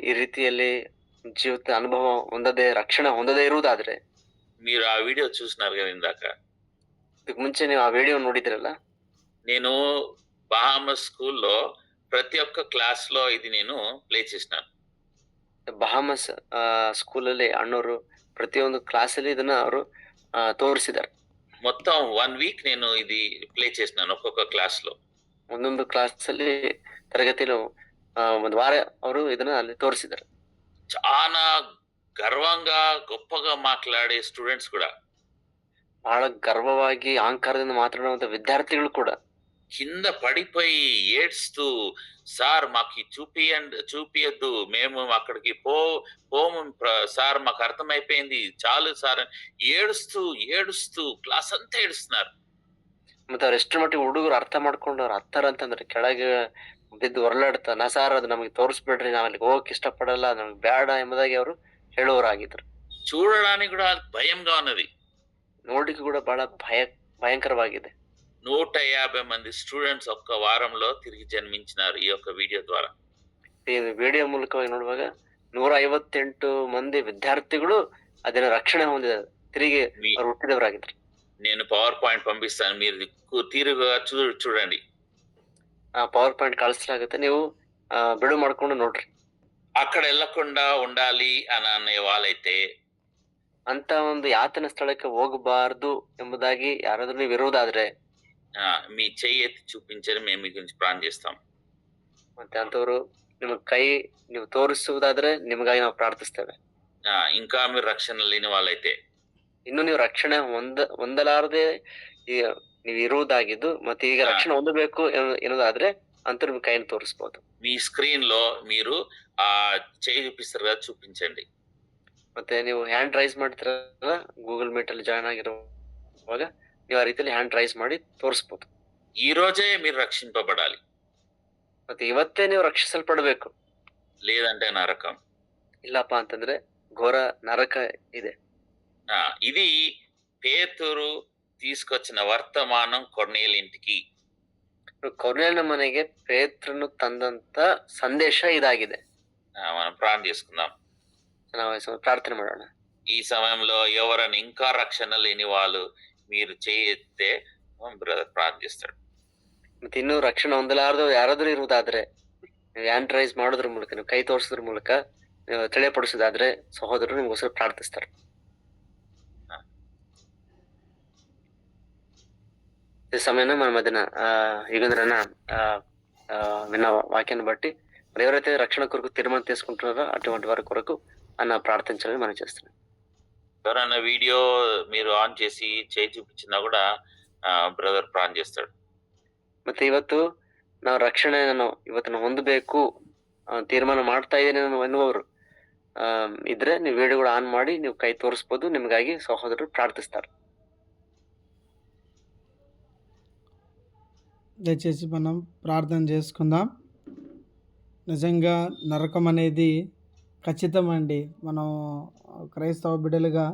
ಈ ರೀತಿಯಲ್ಲಿ ಜೀವಿತ ಅನುಭವ ಹೊಂದದೆ, ರಕ್ಷಣೆ ಹೊಂದದೇ ಇರುವುದಾದ್ರೆ, మీరు ఆ వీడియో చూసినారు కదా ఇందాక, ಇದಕ್ಕೆ ಮುಂಚೆ ನೀವು ಆ ವಿಡಿಯೋ ನೋಡಿದ್ರಲ್ಲ, నేను బహామస్ స్కూల్లో ప్రతి ఒక్క క్లాస్ లో ఇది నేను ప్లే చేసినాను. ಬಹಾಮಸ್ ಸ್ಕೂಲಲ್ಲಿ ಅಣ್ಣವರು ಪ್ರತಿಯೊಂದು ಕ್ಲಾಸಲ್ಲಿ ಇದನ್ನ ಅವರು ತೋರಿಸಿದ್ದಾರೆ. మొత్తం 1 వీక్ నేను ఇది ప్లೇ చేసినాను ఒక్కొక్క క్లాస్ లో. ಒಂದೊಂದು ಕ್ಲಾಸ್ ಅಲ್ಲಿ ತರಗತಿలో ಒಂದು ವಾರ ಅವರು ಇದನ್ನ ಅಲ್ಲಿ ತೋರಿಸಿದ್ದಾರೆ. చాలా గర్వంగా గొప్పగా మాట్లాడే స్టూడెంట్స్ కూడా, ಬಹಳ ಗರ್ವವಾಗಿ ಅಹಂಕಾರದಿಂದ ಮಾತನಾಡುವಂತ ವಿದ್ಯಾರ್ಥಿಗಳು ಕೂಡ కింద పడిపోయి ఏడ్స్తూ, సార్ మాకు చూపియద్దు, మేము అక్కడికి పోము సార్, మాకు అర్థమైపోయింది, చాలు సార్, ఏడుస్తూ ఏడుస్తూ క్లాస్ అంతా ఏడుస్తున్నారు. ಮತ್ತೆ ಅವ್ರು ಎಷ್ಟರ ಮಟ್ಟಿಗೆ ಹುಡುಗರು ಅರ್ಥ ಮಾಡ್ಕೊಂಡು ಅವ್ರು ಹತ್ತಾರ ಅಂತಂದ್ರೆ ಕೆಳಗೆ ಬಿದ್ದು ಹೊರಲಾಡ್ತಾ, ಸಾರ್ ಅದು ನಮಗೆ ತೋರಿಸ್ಬಿಡ್ರಿ, ನಾವ್ ಅಲ್ಲಿಗೆ ಹೋಗಕ್ ಇಷ್ಟಪಡಲ್ಲ, ನಮ್ಗೆ ಬೇಡ ಎಂಬುದಾಗಿ ಅವರು ಹೇಳುವವರಾಗಿದ್ರು. చూడడానికి కూడా భయంగా ఉన్నది. ನೋಡ್ಲಿಕ್ಕೆ ಕೂಡ ಬಹಳ ಭಯಂಕರವಾಗಿದೆ. 150 మంది స్టూడెంట్స్ ఒక్క వారంలో తిరిగి జన్మించినారు ఈ యొక్క వీడియో ద్వారా. ಈ ವಿಡಿಯೋ ಮೂಲಕವಾಗಿ ನೋಡುವಾಗ 158 ಮಂದಿ ವಿದ್ಯಾರ್ಥಿಗಳು ಅದನ್ನ ರಕ್ಷಣೆ ಹೊಂದಿದ್ದಾರೆ, ತಿರುಗಿ ಅವ್ರು ಹುಟ್ಟಿದವರಾಗಿದ್ರು. నేను పవర్ పాయింట్ పంపిస్తాను, మీరు తీరుగా చూడండి. ಆ ಪವರ್ ಪಾಯಿಂಟ್ ಕಳಿಸಲಾಗುತ್ತೆ, ನೀವು ಬಿಡು ಮಾಡ್ಕೊಂಡು ನೋಡ್ರಿ. అక్కడ వెళ్ళకుండా ఉండాలి అని అనే వాళ్ళైతే, ಅಂತ ಒಂದು ಯಾತನ ಸ್ಥಳಕ್ಕೆ ಹೋಗಬಾರದು ಎಂಬುದಾಗಿ ಯಾರಾದ್ರೂ ನೀವು ಇರುವುದಾದ್ರೆ, మీ చెయ్యి ఎత్తి చూపించని మేము మీ గురించి ప్రార్థన చేస్తాం. ಮತ್ತೆ ಅಂತವರು ನಿಮಗೆ ಕೈ ನೀವು ತೋರಿಸುವುದಾದ್ರೆ ನಿಮಗಾಗಿ ನಾವು ಪ್ರಾರ್ಥಿಸ್ತೇವೆ. ఇంకా మీరు రక్షణ లేని వాళ్ళైతే, ಇನ್ನು ನೀವು ರಕ್ಷಣೆ ಹೊಂದಲಾರದೆ ನೀವು ಇರುವುದಾಗಿದ್ದು ಮತ್ತೆ ಈಗ ರಕ್ಷಣೆ ಹೊಂದಬೇಕು ಎನ್ನುವುದಾದ್ರೆ ಅಂತ ನಿಮ್ ಕೈಯನ್ನು ತೋರಿಸಬಹುದು. మీ స్క్రీన్ లో మీరు ఆ చేయి చూపిస్తారు కదా, చూపించండి. ಮತ್ತೆ ನೀವು ಹ್ಯಾಂಡ್ ರೈಸ್ ಮಾಡ್ತಿರಲ್ಲ, ಗೂಗಲ್ ಮೀಟ್ ಅಲ್ಲಿ ಜಾಯ್ನ್ ಆಗಿರುವಾಗ ನೀವು ಆ ರೀತಿಯಲ್ಲಿ ಹ್ಯಾಂಡ್ ರೈಸ್ ಮಾಡಿ ತೋರಿಸಬಹುದು. ఈ రోజే మీరు రక్షింపబడాలి, ಮತ್ತೆ ಇವತ್ತೇ ನೀವು ರಕ್ಷಿಸಲ್ಪಡಬೇಕು. లేదంటే నరకం. ಇಲ್ಲಪ್ಪ ಅಂತಂದ್ರೆ ಘೋರ ನರಕ ಇದೆ. ఇది పేతురు తీసుకొచ్చిన వర్తమానం కొర్నేలి ఇంటికి. కొర్నేలిನ మನೆಗೆ ಪೇತ್ರನು ತಂದಂತ ಸಂದೇಶ ಇದಾಗಿದೆ. మనం ప్రార్థన చేసుకుందాం, ನಾವು ಪ್ರಾರ್ಥನೆ ಮಾಡೋಣ. ఈ సమయంలో ఎవరైనా ఇంకా రక్షణ లేని వాళ్ళు మీరు చేయెత్తే బ్రదర్ ప్రార్థన చేస్తాడు. ಮತ್ತೆ ಇನ್ನೂ ರಕ್ಷಣೆ ಹೊಂದಲಾರದು ಯಾರಾದ್ರೂ ಇರುವುದಾದ್ರೆ ನೀವು ಹ್ಯಾಂಡ್ ರೈಸ್ ಮಾಡೋದ್ರ ಮೂಲಕ, ನೀವು ಕೈ ತೋರಿಸೋದ್ರ ಮೂಲಕ ತಿಳಿಯಪಡಿಸೋದಾದ್ರೆ ಸಹೋದರರು ನಿಮ್ಗೋಸ್ಕರ ಪ್ರಾರ್ಥಿಸ್ತಾರೆ. ఈ సమయంలో మనం అదిన యుగంధ్రన్న విన్న వాక్యాన్ని బట్టి మరి ఎవరైతే రక్షణ కొరకు తీర్మానం తీసుకుంటున్నారో అటువంటి వారి కొరకు అన్న ప్రార్థించాలని మనం చేస్తున్నాం. ఎవరైనా వీడియో మీరు ఆన్ చేసి చేయి చూపించినా కూడా బ్రదర్ ప్రార్థన చేస్తాడు. ಮತ್ತೆ ಇವತ್ತು ನಾವು ರಕ್ಷಣೆಯನ್ನು ಇವತ್ತು ಹೊಂದಬೇಕು ತೀರ್ಮಾನ ಮಾಡ್ತಾ ಇದ್ದೇನೆ ಎನ್ನುವರು ಇದ್ರೆ ನೀವು ವಿಡಿಯೋಗಳು ಆನ್ ಮಾಡಿ ನೀವು ಕೈ ತೋರಿಸ್ಬೋದು, ನಿಮಗಾಗಿ ಸಹೋದರರು ಪ್ರಾರ್ಥಿಸ್ತಾರೆ. దయచేసి మనం ప్రార్థన చేసుకుందాం. నిజంగా నరకం అనేది ఖచ్చితమండి. మనం క్రైస్తవ బిడ్డలుగా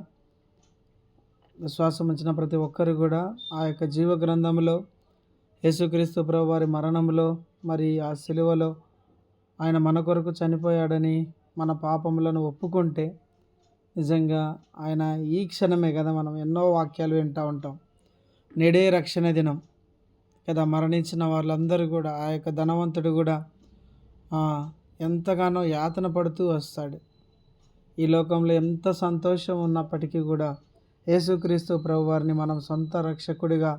విశ్వాసం ఉంచిన ప్రతి ఒక్కరు కూడా ఆ యొక్క జీవ గ్రంథంలో యేసుక్రీస్తు ప్రభు వారి మరణంలో మరి ఆ సిలువలో ఆయన మన కొరకు చనిపోయాడని మన పాపములను ఒప్పుకుంటే నిజంగా ఆయన ఈ క్షణమే కదా, మనం ఎన్నో వాక్యాలు వింటూ ఉంటాం, నేడే రక్షణ దినం కదా. మరణించిన వాళ్ళందరూ కూడా ఆ యొక్క ధనవంతుడు కూడా ఎంతగానో యాతన పడుతూ వస్తాడు. ఈ లోకంలో ఎంత సంతోషం ఉన్నప్పటికీ కూడా యేసుక్రీస్తు ప్రభు వారిని మనం సొంత రక్షకుడిగా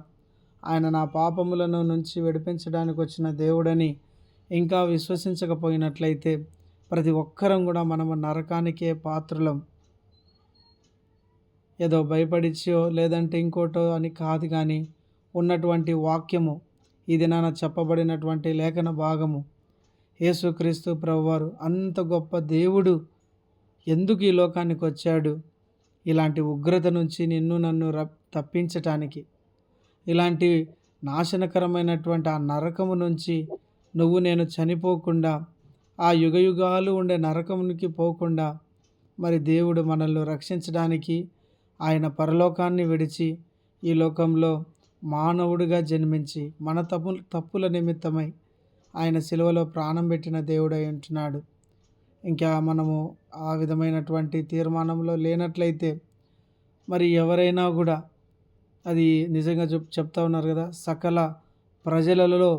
ఆయన నా పాపములను నుంచి విడిపించడానికి వచ్చిన దేవుడని ఇంకా విశ్వసించకపోయినట్లయితే ప్రతి ఒక్కరం కూడా మనము నరకానికే పాత్రులం. ఏదో భయపడిచ్చో లేదంటే ఇంకోటో అని కాదు, కానీ ఉన్నటువంటి వాక్యము ఇది నాన్న చెప్పబడినటువంటి లేఖన భాగము యేసుక్రీస్తు ప్రభువారు అంత గొప్ప దేవుడు ఎందుకు ఈ లోకానికి వచ్చాడు? ఇలాంటి ఉగ్రత నుంచి నిన్ను నన్ను తప్పించటానికి, ఇలాంటి నాశనకరమైనటువంటి ఆ నరకము నుంచి నువ్వు నేను చనిపోకుండా, ఆ యుగయుగాలు ఉండే నరకమునికి పోకుండా మరి దేవుడు మనల్ని రక్షించడానికి ఆయన పరలోకాన్ని విడిచి ఈ లోకంలో మానవుడిగా జన్మించి మన తప్పుల నిమిత్తమై ఆయన సిలువలో ప్రాణం పెట్టిన దేవుడై ఉంటున్నాడు. ఇంకా మనము ఆ విధమైనటువంటి తీర్మానంలో లేనట్లయితే మరి ఎవరైనా కూడా అది నిజంగా చెప్తా ఉన్నారు కదా, సకల ప్రజలలో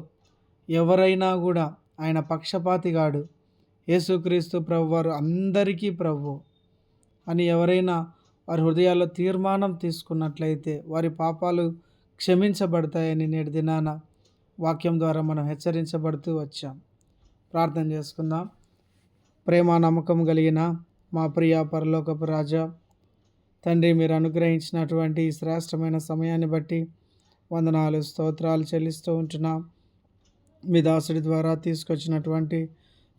ఎవరైనా కూడా ఆయన పక్షపాతిగాడు, యేసుక్రీస్తు ప్రభువారు అందరికీ ప్రభు అని ఎవరైనా వారి హృదయాల్లో తీర్మానం తీసుకున్నట్లయితే వారి పాపాలు క్షమించబడతాయని నేటి దినాన వాక్యం ద్వారా మనం హెచ్చరించబడుతూ వచ్చాం. ప్రార్థన చేసుకుందాం. ప్రేమ నమ్మకం కలిగిన మా ప్రియ పరలోకపు రాజా, తండ్రి, మీరు అనుగ్రహించినటువంటి ఈ శ్రేష్టమైన సమయాన్ని బట్టి వందనాలు స్తోత్రాలు చెల్లిస్తూ ఉంటున్నాం. మీ దాసుడి ద్వారా తీసుకొచ్చినటువంటి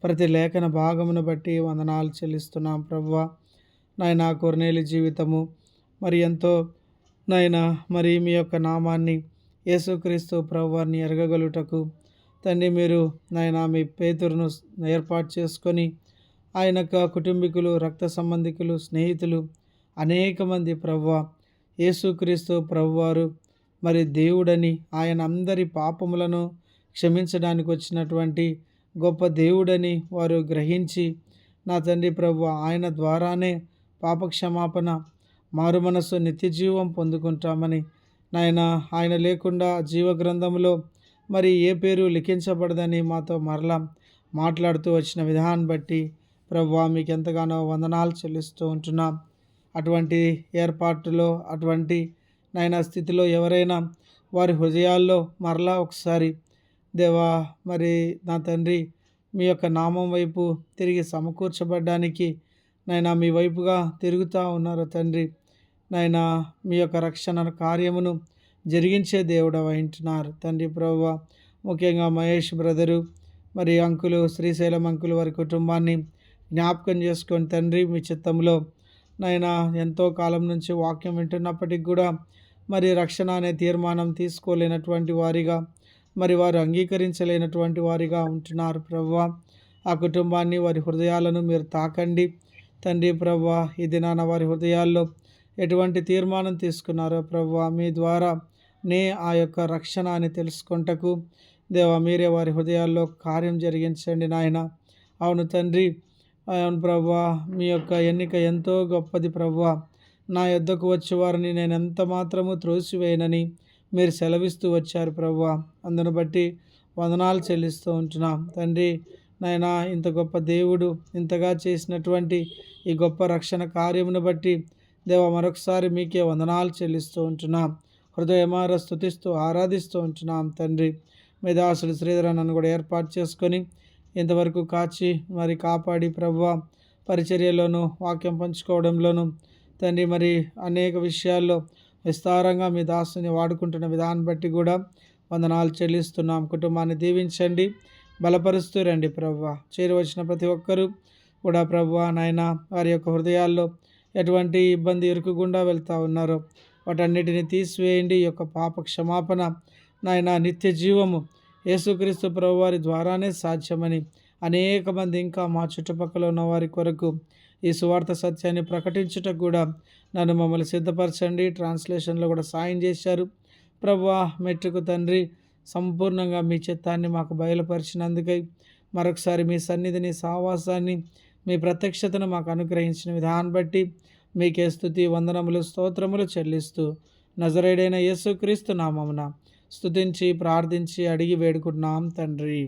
ప్రతి లేఖన భాగమును బట్టి వందనాలు చెల్లిస్తున్నాం ప్రభువా. నాయనా, కొర్నేలి జీవితము మరి ఎంతో నాయనా మరి మీ యొక్క నామాన్ని యేసుక్రీస్తు ప్రభువారిని ఎరగగలుగుటకు తండ్రి మీరు నాయనా మీ పేతురును ఏర్పాటు చేసుకొని ఆయన కుటుంబీకులు, రక్త సంబంధికులు, స్నేహితులు అనేక మంది ప్రభువా యేసుక్రీస్తు ప్రభువారు మరి దేవుడని, ఆయన అందరి పాపములను క్షమించడానికి వచ్చినటువంటి గొప్ప దేవుడని వారు గ్రహించి నా తండ్రి ప్రభువా ఆయన ద్వారానే పాపక్షమాపణ, మారు మనస్సు, నిత్యజీవం పొందుకుంటామని నాయన ఆయన లేకుండా జీవ గ్రంథంలో మరి ఏ పేరు లిఖించబడదని మాతో మరలా మాట్లాడుతూ వచ్చిన విధానం బట్టి ప్రభువా మీకు ఎంతగానో వందనాలు చెల్లిస్తూ ఉంటున్నాం. అటువంటి ఏర్పాటులో అటువంటి నాయన స్థితిలో ఎవరైనా వారి హృదయాల్లో మరలా ఒకసారి దేవా మరి నా తండ్రి మీ యొక్క నామం వైపు తిరిగి సమకూర్చబడ్డానికి నాయన మీ వైపుగా తిరుగుతూ ఉన్నారు తండ్రి. నాయన మీ యొక్క రక్షణ కార్యమును జరిగించే దేవుడు వహింటున్నారు తండ్రి ప్రభువా. ముఖ్యంగా మహేష్ బ్రదరు మరి అంకులు, శ్రీశైలం అంకులు వారి కుటుంబాన్ని జ్ఞాపకం చేసుకొని తండ్రి మీ చిత్తంలో నాయన ఎంతో కాలం నుంచి వాక్యం వింటున్నప్పటికి కూడా మరి రక్షణ అనే తీర్మానం తీసుకోలేనటువంటి వారిగా, మరి వారు అంగీకరించలేనటువంటి వారిగా ఉంటున్నారు ప్రభువా. ఆ కుటుంబాన్ని, వారి హృదయాలను మీరు తాకండి తండ్రి ప్రభువా. ఈ దినాన వారి హృదయాల్లో ఎటువంటి తీర్మానం తీసుకున్నారో ప్రభువా మీ ద్వారా ఆ యొక్క రక్షణ అని తెలుసుకుంటకు దేవా మీరే వారి హృదయాల్లో కార్యం జరిగించండి నాయన. అవును తండ్రి, అవును ప్రభువా, మీ యొక్క ఎన్నిక ఎంతో గొప్పది ప్రభువా. నా యొద్దకు వచ్చే వారిని నేను ఎంత మాత్రము త్రోసివేయనని మీరు సెలవిస్తూ వచ్చారు ప్రభువా. అందును బట్టి వందనాలు చెల్లిస్తూ ఉంటున్నాం తండ్రి. నాయనా, ఇంత గొప్ప దేవుడు ఇంతగా చేసినటువంటి ఈ గొప్ప రక్షణ కార్యమును బట్టి దేవా మరొకసారి మీకే వందనాలు చెల్లిస్తూ ఉంటున్నాం. హృదయమార స్తుతిస్తూ ఆరాధిస్తూ ఉంటున్నాం తండ్రి. మీ దాసుడు శ్రీధర నన్ను కూడా ఏర్పాటు చేసుకొని ఇంతవరకు కాచి మరి కాపాడి ప్రభువా పరిచర్యలోను, వాక్యం పంచుకోవడంలోను తండ్రి మరి అనేక విషయాల్లో విస్తారంగా మీ దాసుని వాడుకుంటున్న విధానం బట్టి కూడా వందనాలు చెల్లిస్తున్నాం. కుటుంబాన్ని దీవించండి, బలపరుస్తూ రండి ప్రభువా. చేరువచ్చిన ప్రతి ఒక్కరూ కూడా ప్రభువా నాయన వారి యొక్క హృదయాల్లో ఎటువంటి ఇబ్బంది ఇరుకుగుండా వెళ్తూ ఉన్నారో వాటన్నిటిని తీసివేయండి. ఈ యొక్క పాప క్షమాపణ నాయన నిత్య జీవము యేసుక్రీస్తు ప్రభువారి ద్వారానే సాధ్యమని అనేక మంది ఇంకా మా చుట్టుపక్కల ఉన్న వారి కొరకు ఈ సువార్త సత్యాన్ని ప్రకటించుటకు కూడా నన్ను మమ్మల్ని సిద్ధపరచండి. ట్రాన్స్లేషన్లో కూడా సాయం చేశారు ప్రభువా. మెట్టుకు తండ్రి సంపూర్ణంగా మీ చిత్తాన్ని మాకు బయలుపరిచినందుకై మరొకసారి మీ సన్నిధిని, సావాసాన్ని, మీ ప్రత్యక్షతను మాకు అనుగ్రహించిన విధానం బట్టి మీకే స్తుతి, వందనములు, స్తోత్రములు చెల్లిస్తూ నజరేయుడైన యేసుక్రీస్తు నామమున స్తుతించి ప్రార్థించి అడిగి వేడుకుంటున్నాం తండ్రి.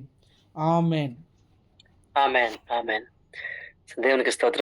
ఆమెన్. ఆమెన్. ఆమెన్. దేవునికి స్తోత్రం.